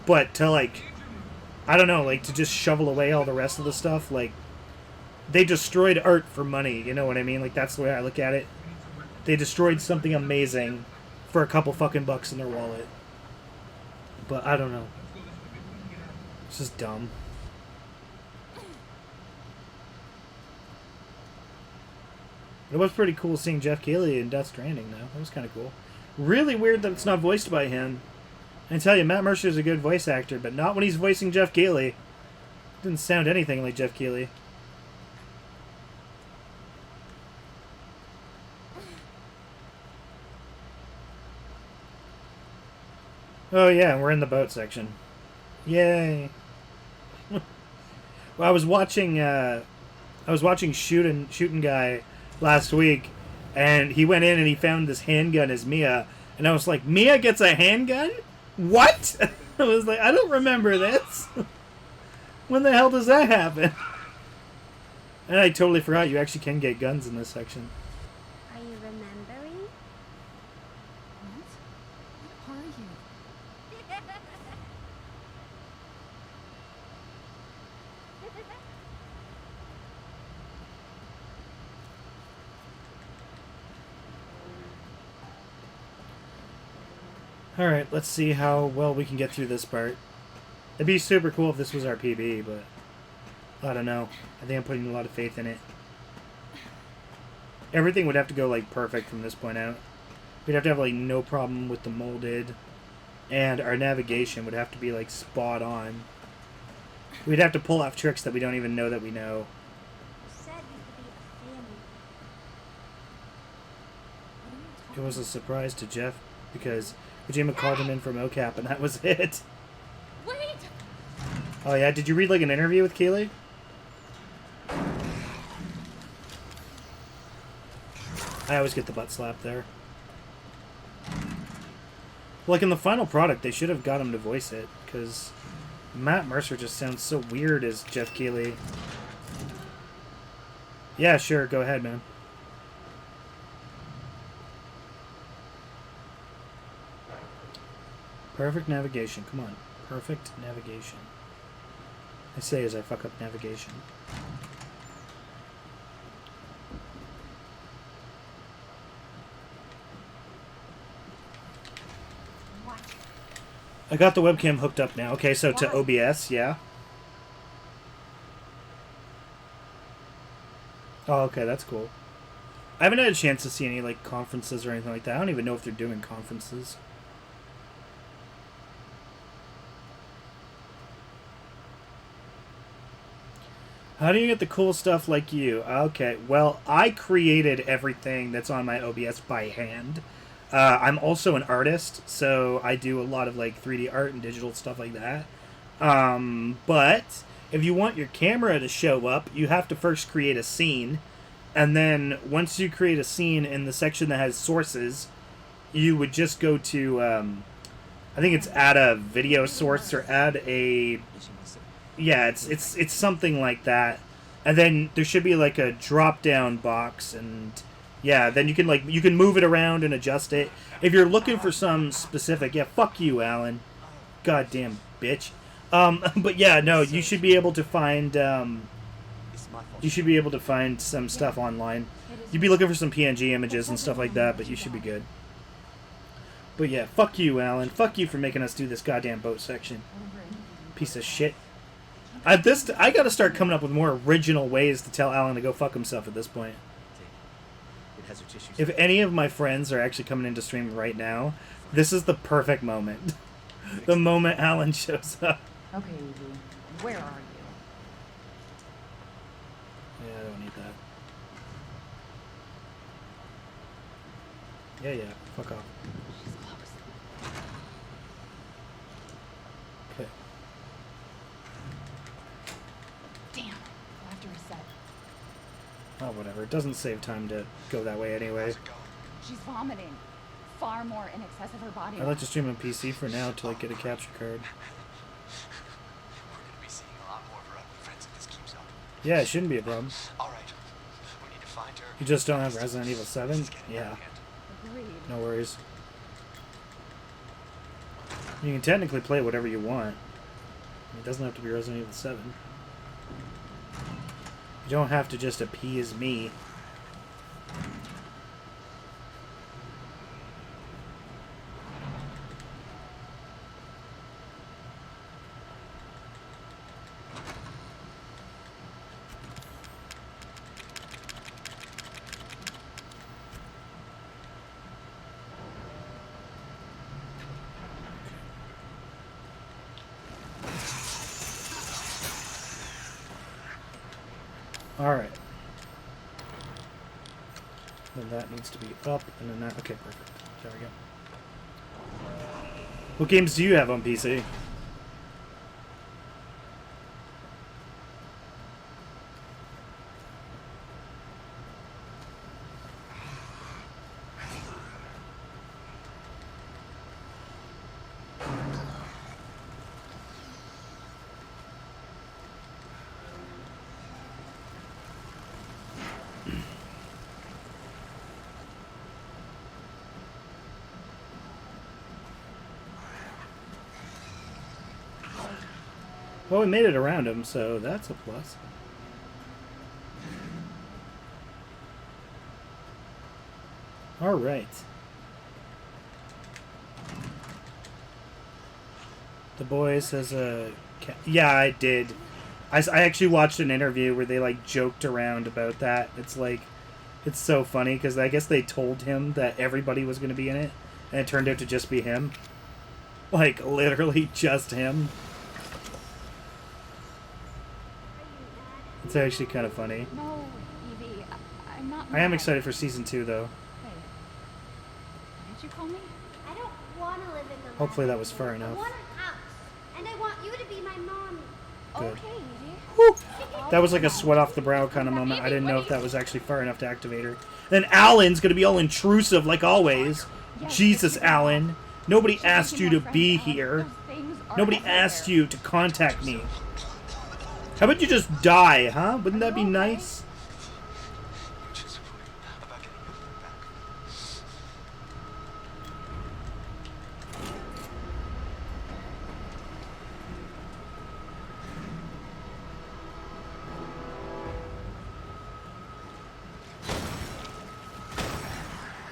But to, like, I don't know, like, to just shovel away all the rest of the stuff, like, they destroyed art for money, you know what I mean? Like, that's the way I look at it. They destroyed something amazing for a couple fucking bucks in their wallet. But I don't know. It's just dumb. It was pretty cool seeing Jeff Keighley in Death Stranding, though. That was kind of cool. Really weird that it's not voiced by him. I tell you, Matt Mercer is a good voice actor, but not when he's voicing Jeff Keighley. Didn't sound anything like Jeff Keighley. Oh yeah, we're in the boat section. Yay! Well, I was watching Shootin' Guy last week, and he went in and he found this handgun as Mia, and I was like, Mia gets a handgun? What? I was like, I don't remember this. When the hell does that happen? And I totally forgot you actually can get guns in this section. Are you remembering? What are you? Alright, let's see how well we can get through this part. It'd be super cool if this was our PB, but I don't know. I think I'm putting a lot of faith in it. Everything would have to go like perfect from this point out. We'd have to have like no problem with the molded, and our navigation would have to be like spot on. We'd have to pull off tricks that we don't even know that we know. You said we could be a family. It was a surprise to Jeff because Kojima called him in for mocap, and that was it. Wait! Oh yeah, did you read like an interview with Keighley? I always get the butt slap there. Like in the final product, they should have got him to voice it, because Matt Mercer just sounds so weird as Jeff Keighley. Yeah, sure, go ahead, man. Perfect navigation, come on. Perfect navigation. I say as I fuck up navigation. What? I got the webcam hooked up now. Okay, so to OBS, yeah. Oh, okay, that's cool. I haven't had a chance to see any like conferences or anything like that. I don't even know if they're doing conferences. How do you get the cool stuff like you? Okay, well, I created everything that's on my OBS by hand. I'm also an artist, so I do a lot of like 3D art and digital stuff like that. But if you want your camera to show up, you have to first create a scene. And then once you create a scene in the section that has sources, you would just go to, I think it's add a video source or add a... Yeah, it's something like that. And then there should be like a drop down box, and yeah, then you can move it around and adjust it. If you're looking for some specific, yeah, fuck you, Alan. Goddamn bitch. But yeah, no, you should be able to find you should be able to find some stuff online. You'd be looking for some PNG images and stuff like that, but you should be good. But yeah, fuck you, Alan. Fuck you for making us do this goddamn boat section. Piece of shit. I gotta start coming up with more original ways to tell Alan to go fuck himself at this point. If any of my friends are actually coming into stream right now, this is the perfect moment. The moment Alan shows up. Okay, Evie, where are you? Yeah, I don't need that. Yeah, fuck off. She's close. Okay. Damn, I'll have to reset. Oh, whatever. It doesn't save time to go that way anyway. She's vomiting. Far more in excess of her body. I'd like to stream on PC for now till I get a capture card. We're gonna be seeing a lot more of her ugly friends if this keeps up. Yeah, it shouldn't be a problem. Alright. We need to find her. You just don't have Resident Evil 7? Yeah. Agreed. No worries. You can technically play whatever you want. It doesn't have to be Resident Evil 7. You don't have to just appease me. Alright. Then that needs to be up, and then that... Okay, perfect. There we go. What games do you have on PC? Well, we made it around him, so that's a plus. Alright. The boy says, yeah, I did. I actually watched an interview where they, like, joked around about that. It's, like, it's so funny, because I guess they told him that everybody was going to be in it, and it turned out to just be him. Like, literally just him. It's actually kind of funny. No, Evie, I'm not. I am excited for season 2, though. Hey, did you call me? I don't want to live in the Hopefully that was far I enough. want a house, and I want you to be my mommy. Good. Okay, Evie. Woo! That was like a sweat off the brow kind of moment. I didn't know if that was actually far enough to activate her. Then Alan's gonna be all intrusive like always. Jesus, Alan. Nobody asked you to be here. Nobody asked you to contact me. How about you just die, huh? Wouldn't that be nice? Just about getting your back.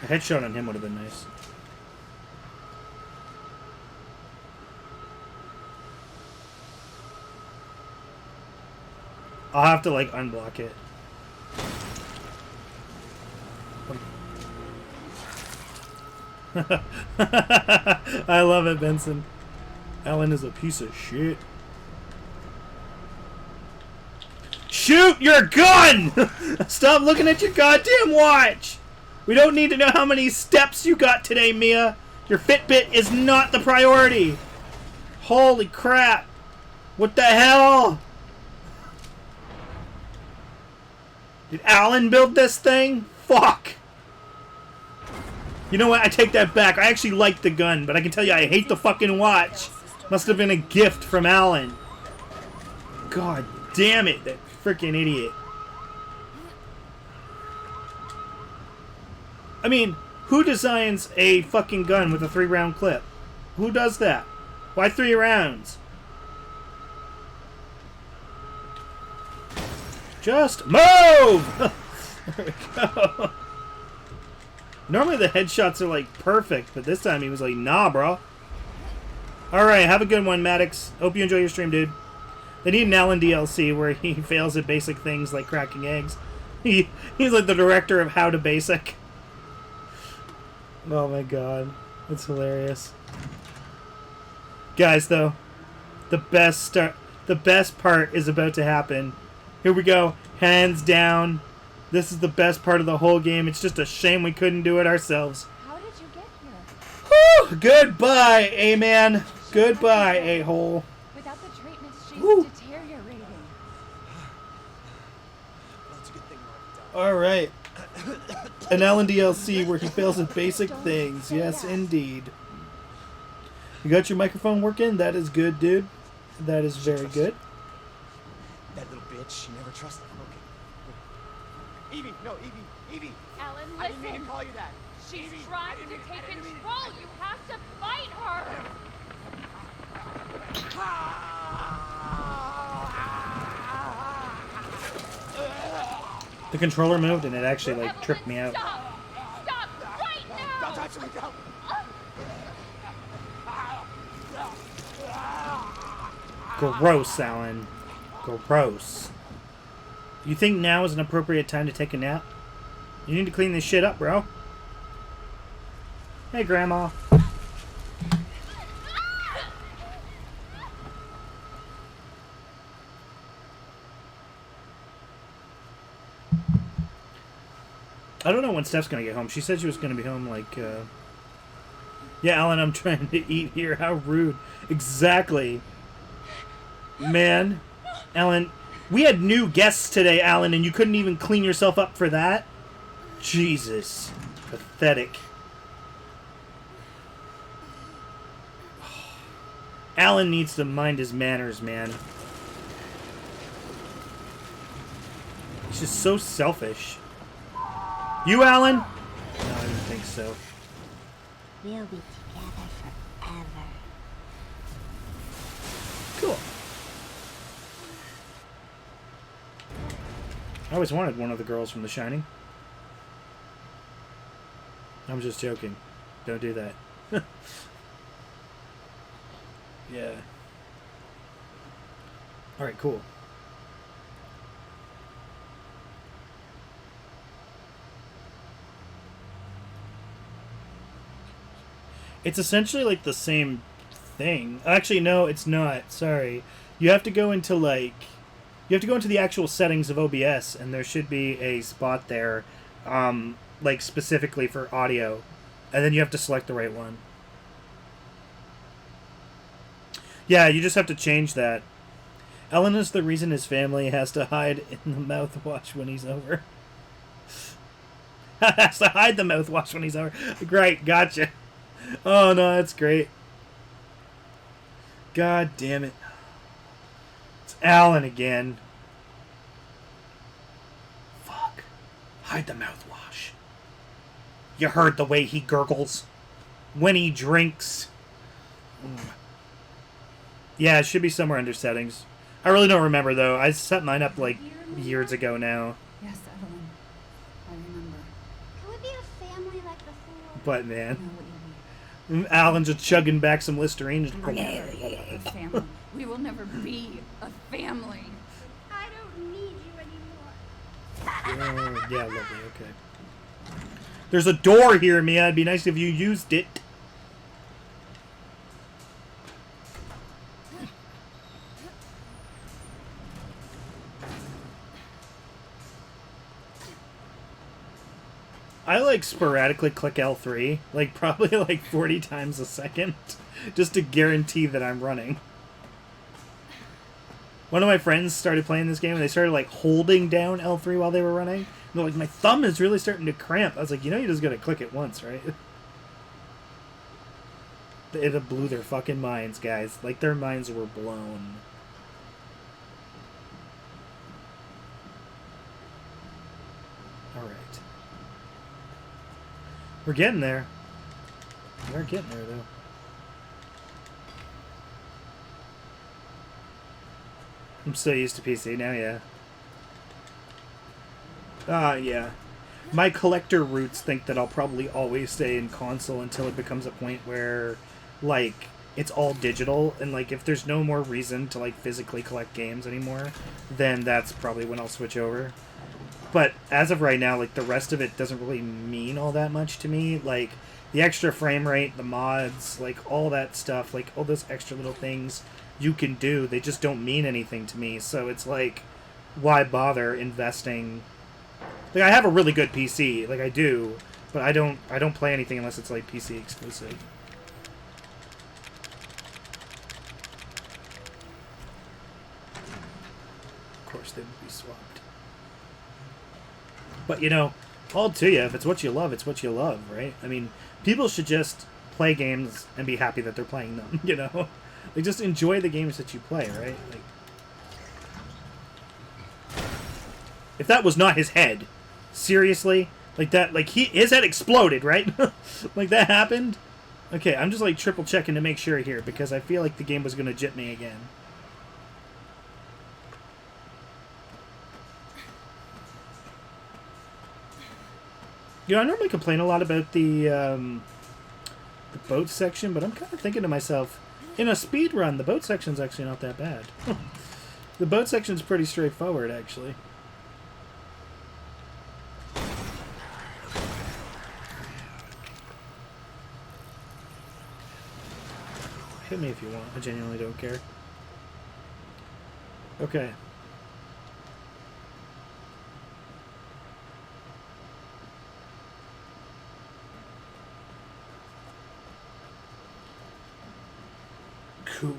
A headshot on him would have been nice. I'll have to, like, unblock it. I love it, Benson. Alan is a piece of shit. Shoot your gun! Stop looking at your goddamn watch! We don't need to know how many steps you got today, Mia. Your Fitbit is not the priority. Holy crap. What the hell? Did Alan build this thing? Fuck! You know what? I take that back. I actually like the gun, but I can tell you I hate the fucking watch. Must have been a gift from Alan. God damn it, that freaking idiot. I mean, who designs a fucking gun with a 3-round clip? Who does that? Why 3 rounds? Just move! There we go. Normally the headshots are like perfect, but this time he was like, nah, bro. Alright, have a good one, Maddox. Hope you enjoy your stream, dude. They need an Alan DLC where he fails at basic things like cracking eggs. He's like the director of How to Basic. Oh my god. That's hilarious. Guys, though, the best part is about to happen. Here we go. Hands down. This is the best part of the whole game. It's just a shame we couldn't do it ourselves. How did you get here? Whew! Goodbye, A-man. Goodbye, a-hole. Without the treatments, she's Woo. deteriorating. Well, it's a good thing Alright. An Alan DLC where he fails at basic things. Yes, indeed. You got your microphone working? That is good, dude. That is very good. That little bitch, she never trusted. Okay. Evie, no, Evie. Alan, I didn't mean to listen. call you that. She's Evie, trying I to didn't take mean- control. You have to fight her. The controller moved and it actually like tripped me out. Stop! Stop right now! Don't touch me, don't. Gross, Alan. Gross. You think now is an appropriate time to take a nap? You need to clean this shit up, bro. Hey, Grandma. I don't know when Steph's gonna get home. She said she was gonna be home like, Yeah, Alan, I'm trying to eat here. How rude. Exactly. Man. Alan, we had new guests today, Alan, and you couldn't even clean yourself up for that? Jesus. Pathetic. Alan needs to mind his manners, man. He's just so selfish. You, Alan? No, I didn't think so. We'll be together forever. Cool. I always wanted one of the girls from The Shining. I'm just joking. Don't do that. Yeah. Alright, cool. It's essentially like the same thing. Actually, no, it's not. Sorry. You have to go into like... You have to go into the actual settings of OBS, and there should be a spot there, like specifically for audio. And then you have to select the right one. Yeah, you just have to change that. Ellen is the reason his family has to hide in the mouthwash when he's over. Has to hide the mouthwash when he's over. Great, gotcha. Oh, no, that's great. God damn it. It's Alan again. Fuck. Hide the mouthwash. You heard the way he gurgles when he drinks. Yeah, it should be somewhere under settings. I really don't remember, though. I set mine up, like, years ago now. Yes, Evelyn. I remember. Can we be a family like before? But, man. No, Evie. Alan's just chugging back some Listerine. We will never be a family. We will never be a family. I don't need you anymore. Yeah, lovely, okay. There's a door here, Mia. It'd be nice if you used it. I like sporadically click L3, like probably like 40 times a second, just to guarantee that I'm running. One of my friends started playing this game and they started like holding down L3 while they were running. And they're like, my thumb is really starting to cramp. I was like, you know, you just gotta click it once, right? It blew their fucking minds, guys. Like their minds were blown. Alright. We're getting there. We're getting there, though. I'm so used to PC now, yeah. Yeah. My collector roots think that I'll probably always stay in console until it becomes a point where, like, it's all digital, and, like, if there's no more reason to, like, physically collect games anymore, then that's probably when I'll switch over. But as of right now, like, the rest of it doesn't really mean all that much to me. Like, the extra frame rate, the mods, like, all that stuff, like, all those extra little things you can do, they just don't mean anything to me. So it's like, why bother investing? Like, I have a really good PC, like I do, but I don't play anything unless it's like PC exclusive. Of course, they would be swapped. But you know, all to you. If it's what you love, it's what you love, right? I mean, people should just play games and be happy that they're playing them. You know, like just enjoy the games that you play, right? Like, if that was not his head. Seriously? Like that, like his head exploded, right? Like that happened? Okay, I'm just like triple checking to make sure here because I feel like the game was going to jit me again. You know, I normally complain a lot about the boat section, but I'm kind of thinking to myself, in a speedrun, the boat section's actually not that bad. The boat section's pretty straightforward, actually. Hit me if you want. I genuinely don't care. Okay. Cool.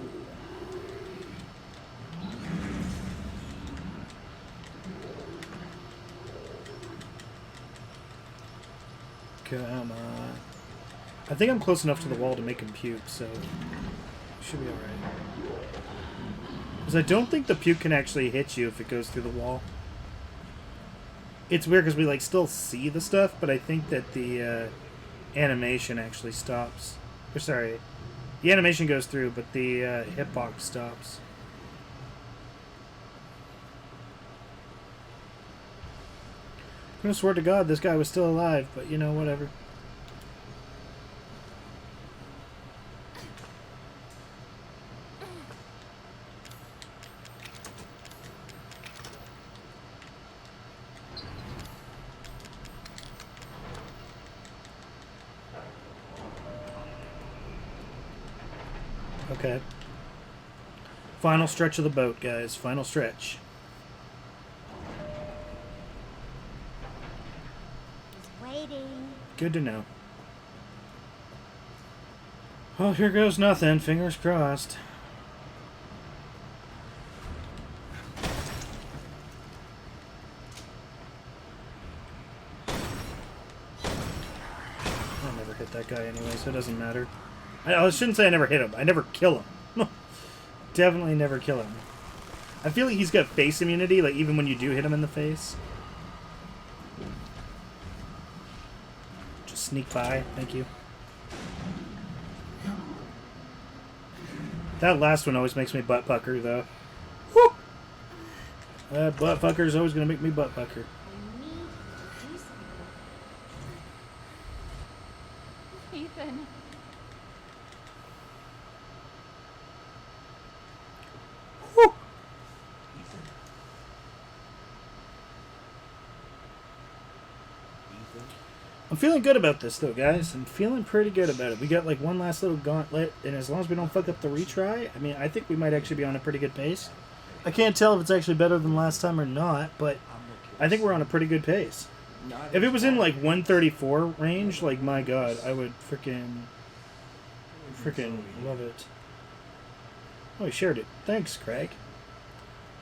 Come on. I think I'm close enough to the wall to make him puke, so should be alright. Because I don't think the puke can actually hit you if it goes through the wall. It's weird because we like still see the stuff, but I think that the animation actually stops. Or sorry, the animation goes through, but the hitbox stops. I'm gonna swear to God this guy was still alive, but you know, whatever. Okay. Final stretch of the boat, guys. Final stretch. Just waiting. Good to know. Well, here goes nothing. Fingers crossed. I never hit that guy anyway, so it doesn't matter. I shouldn't say I never hit him. I never kill him. Definitely never kill him. I feel like he's got face immunity, like even when you do hit him in the face. Just sneak by. Thank you. That last one always makes me butt pucker, though. Woo! That butt fucker is always going to make me butt pucker. Ethan. Woo! I'm feeling good about this, though, guys. I'm feeling pretty good about it. We got, like, one last little gauntlet, and as long as we don't fuck up the retry, I mean, I think we might actually be on a pretty good pace. I can't tell if it's actually better than last time or not, but I think we're on a pretty good pace. If it was in, like, 134 range, like, my God, I would freaking love it. Oh, he shared it. Thanks, Craig.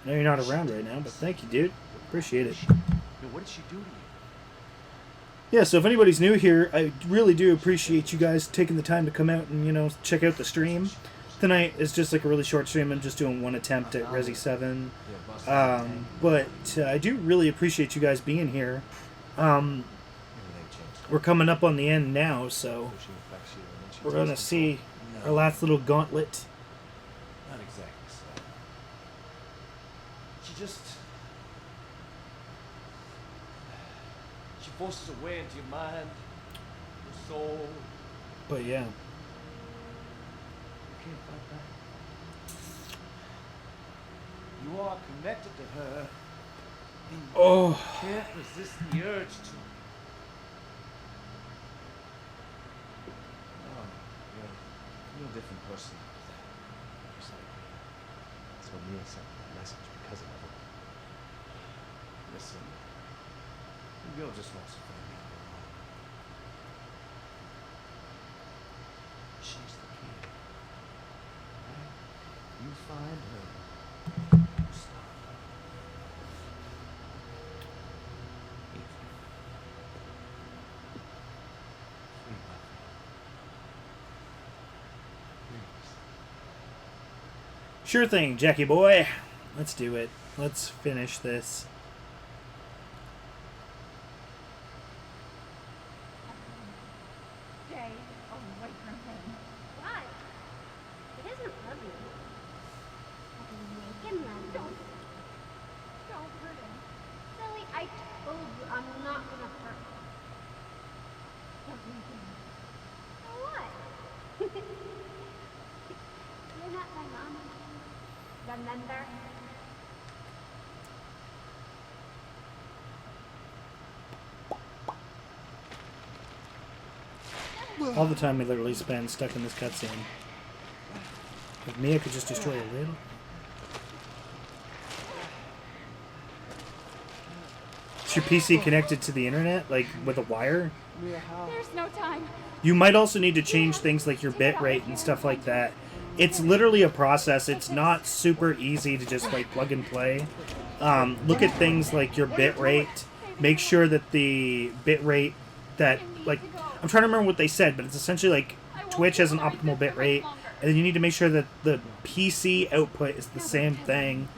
I know you're not around right now, but thank you, dude. Appreciate it. What did she do to you? Yeah, so if anybody's new here, I really do appreciate you guys taking the time to come out and, you know, check out the stream. Tonight is just like a really short stream. I'm just doing one attempt at Resi 7. But I do really appreciate you guys being here. We're coming up on the end now, so we're going to see our last little gauntlet. Not exactly so. She just... She forces her way into your mind, your soul. But yeah. You can't fight back. You are connected to her. And you can't resist the urge to. No, you're a different person after that. Just like me. That's what Mia sent me that message because of it. Listen, the girl just wants to find me alone. She's the key. Right? You find her. You stop. Ethan. Free my Please. Sure thing, Jackie boy. Let's do it. Let's finish this. Stay away from him. Why? He doesn't love you. I can make him love you. Don't hurt him. Silly, I told you I'm not gonna hurt him. Don't leave him. So what? You're not my mama. Remember? All the time we literally spend stuck in this cutscene. If Mia could just destroy a little. Is your PC connected to the internet, like with a wire? Mia, how? There's no time. You might also need to change things like your bit rate and stuff like that. It's literally a process. It's not super easy to just like plug and play. Look at things like your bit rate. Make sure that the bit rate that, like, I'm trying to remember what they said, but it's essentially like Twitch has an optimal bit rate, and then you need to make sure that the PC output is the same thing.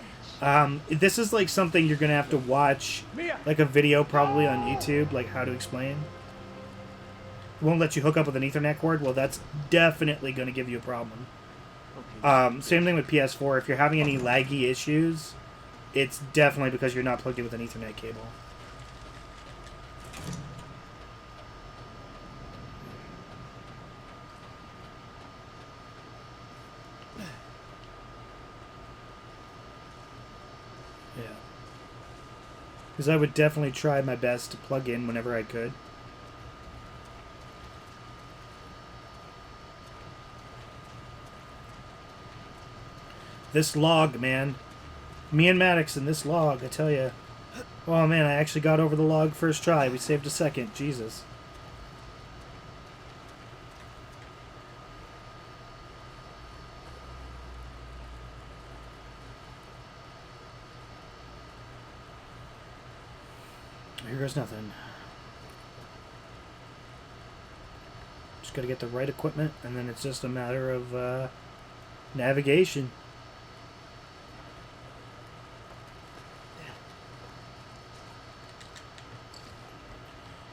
This is like something you're gonna have to watch, like a video probably on YouTube, like how to explain. It won't let you hook up with an Ethernet cord. Well, that's definitely going to give you a problem. Same thing with PS4. If you're having any laggy issues, it's definitely because you're not plugged in with an Ethernet cable. Yeah. Because I would definitely try my best to plug in whenever I could. This log, man. Me and Maddox and this log, I tell you. Oh, man, I actually got over the log first try. We saved a second. Jesus. Here goes nothing. Just gotta get the right equipment, and then it's just a matter of navigation.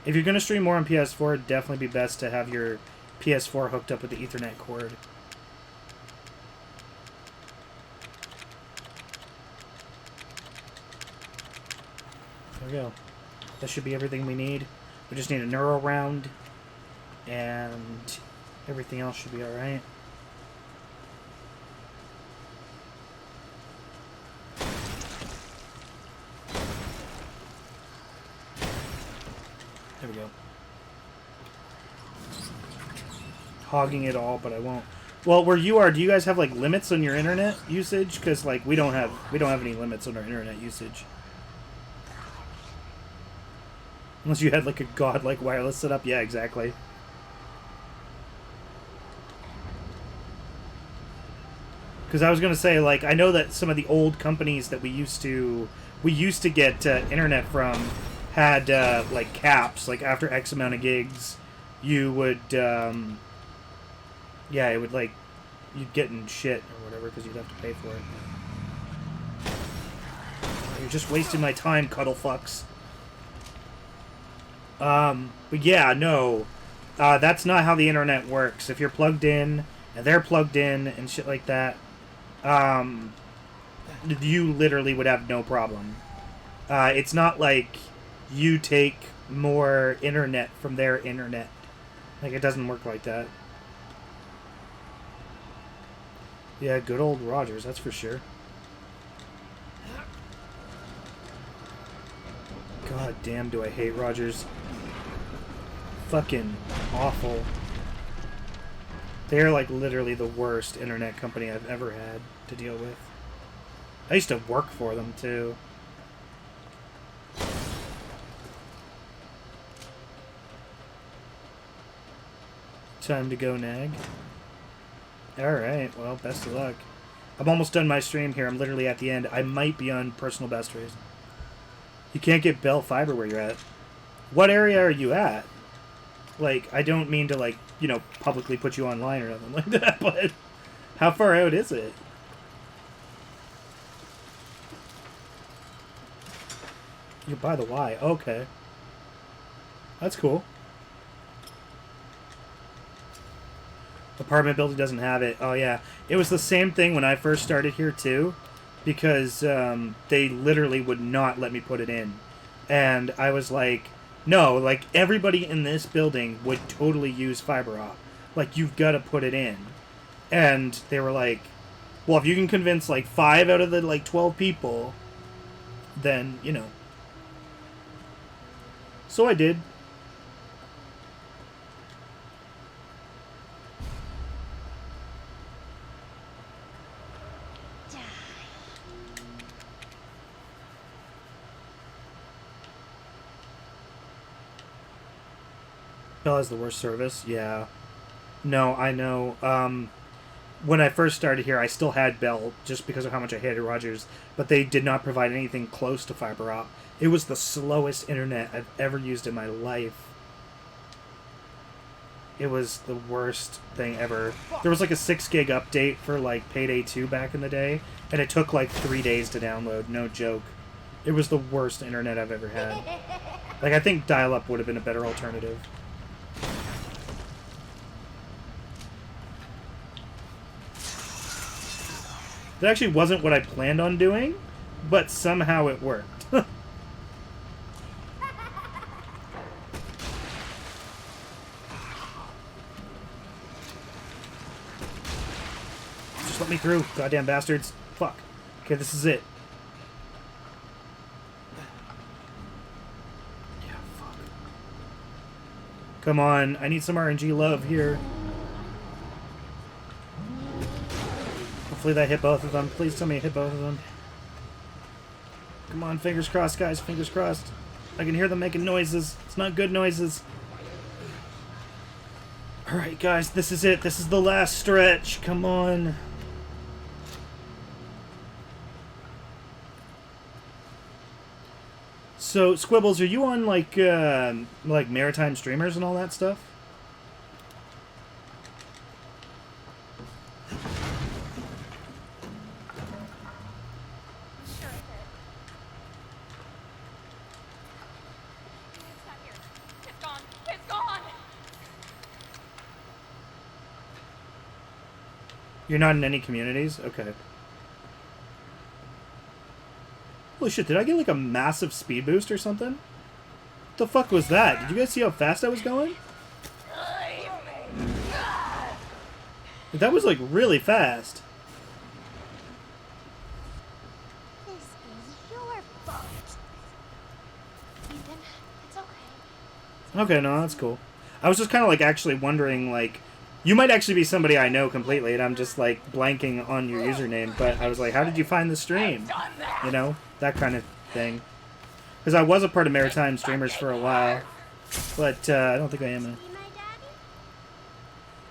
If you're going to stream more on PS4, it'd definitely be best to have your PS4 hooked up with the Ethernet cord. There we go. That should be everything we need. We just need a neuro round, and everything else should be alright. There we go. Hogging it all, but I won't. Well, where you are, do you guys have like limits on your internet usage? Because like we don't have any limits on our internet usage. Unless you had like a godlike wireless setup, yeah, exactly. Because I was gonna say, like, I know that some of the old companies that we used to get internet from had like caps, like after X amount of gigs, you would, yeah, it would like, you'd get in shit or whatever because you'd have to pay for it. You're just wasting my time, cuddle fucks. But yeah, no, that's not how the internet works. If you're plugged in and they're plugged in and shit like that, you literally would have no problem. It's not like you take more internet from their internet. Like, it doesn't work like that. Yeah, good old Rogers, that's for sure. God damn, do I hate Rogers. Fucking awful. They're like literally the worst internet company I've ever had to deal with. I used to work for them too. Time to go, Nag. Alright, well, best of luck. I'm almost done my stream here. I'm literally at the end. I might be on personal best race. You can't get Bell Fiber where you're at. What area are you at? Like, I don't mean to, like, you know, publicly put you online or nothing like that, but how far out is it? You're by the Y. Okay. That's cool. Apartment building doesn't have it. Oh, yeah. It was the same thing when I first started here, too. Because they literally would not let me put it in. And I was like, no, like, everybody in this building would totally use fiber op. Like, you've got to put it in. And they were like, well, if you can convince, like, 5 out of the, like, 12 people, then, you know. So I did. Bell has the worst service? Yeah. No, I know. When I first started here, I still had Bell just because of how much I hated Rogers, but they did not provide anything close to fiber op. It was the slowest internet I've ever used in my life. It was the worst thing ever. There was like a 6 gig update for like Payday 2 back in the day, and it took like 3 days to download. No joke. It was the worst internet I've ever had. Like, I think dial-up would have been a better alternative. It actually wasn't what I planned on doing, but somehow it worked. Just let me through, goddamn bastards. Fuck. Okay, this is it. Yeah, fuck. Come on, I need some RNG love here. Hopefully that hit both of them. Please tell me it hit both of them. Come on, fingers crossed, guys. Fingers crossed. I can hear them making noises. It's not good noises. Alright, guys. This is it. This is the last stretch. Come on. So, Squibbles, are you on, like maritime streamers and all that stuff? You're not in any communities? Okay. Holy shit, did I get like a massive speed boost or something? What the fuck was that? Did you guys see how fast I was going? That was like really fast. This is your fault. Ethan, it's okay. Okay, no, that's cool. I was just kind of like actually wondering, like, you might actually be somebody I know completely, and I'm just like blanking on your username, but I was like, how did you find the stream? You know, that kind of thing. Because I was a part of Maritime Streamers for a while, but I don't think I am.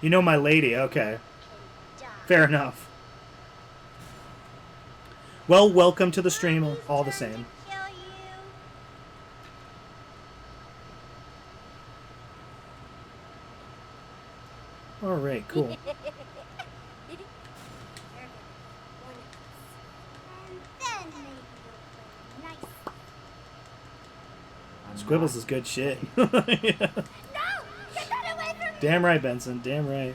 You know my lady, okay. Fair enough. Well, welcome to the stream, all the same. Alright, cool. Squibbles is good shit. Yeah. No! Get that away from me! Damn right, Benson. Damn right.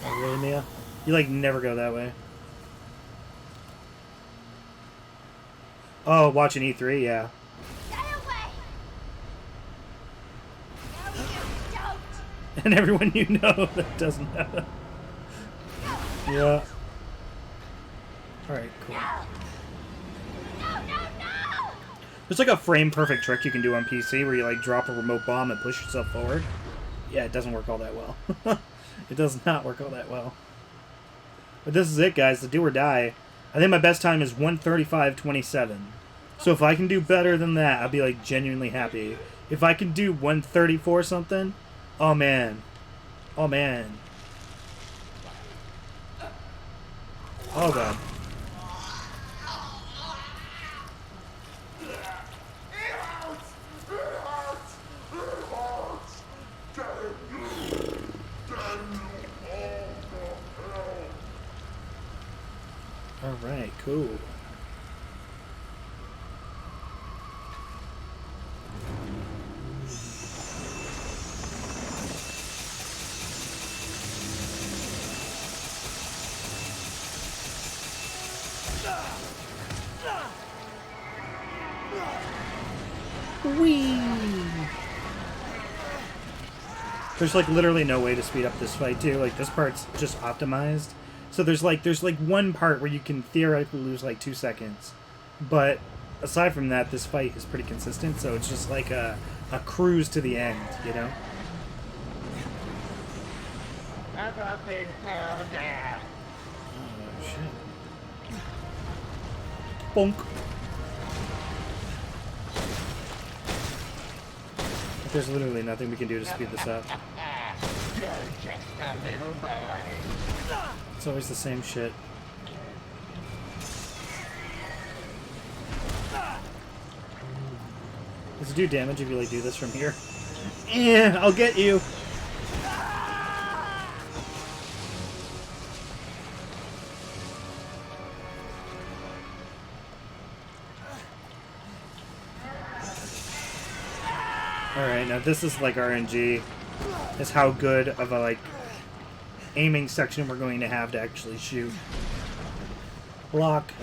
Oh, really, Mia? You, like, never go that way. Oh, watching E3, yeah. Get away! No, you don't! And everyone you know that doesn't know. Yeah. Alright, cool. No! There's like a frame perfect trick you can do on PC where you like drop a remote bomb and push yourself forward. Yeah, it doesn't work all that well. It does not work all that well. But this is it, guys. The do or die. I think my best time is 1:35:27. So if I can do better than that, I'll be like genuinely happy. If I can do 1:34 something, oh man. Oh man. Oh god. Alright, cool. Whee! There's like literally no way to speed up this fight too. Like this part's just optimized. So there's like one part where you can theoretically lose like 2 seconds. But aside from that, this fight is pretty consistent, so it's just like a cruise to the end, you know? Oh shit. Bonk. There's literally nothing we can do to speed this up. It's always the same shit. Does it do damage if you like do this from here? Yeah, I'll get you. Alright, now this is like RNG. Is how good of a like aiming section we're going to have to actually shoot. Block.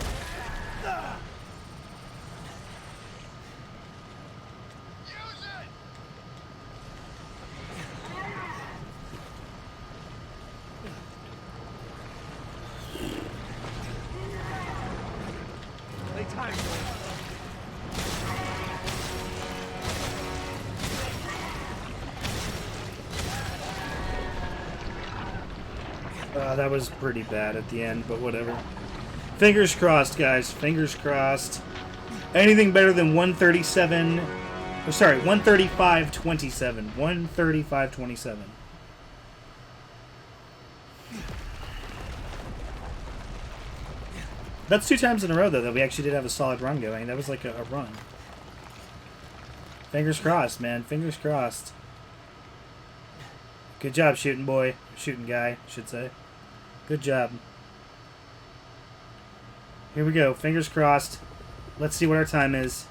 That was pretty bad at the end, but whatever. Fingers crossed, guys. Fingers crossed. Anything better than 137... Oh, sorry, 135.27. 135.27. That's 2 times in a row, though, that we actually did have a solid run going. That was like a run. Fingers crossed, man. Fingers crossed. Good job, shooting boy. Shooting guy, I should say. Good job. Here we go. Fingers crossed. Let's see what our time is.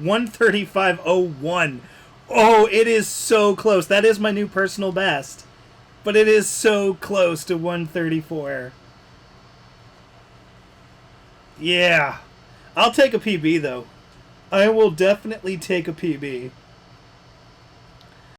$1:35.01. Oh, it is so close. That is my new personal best. But it is so close to 1:34. Yeah. I'll take a PB, though. I will definitely take a PB.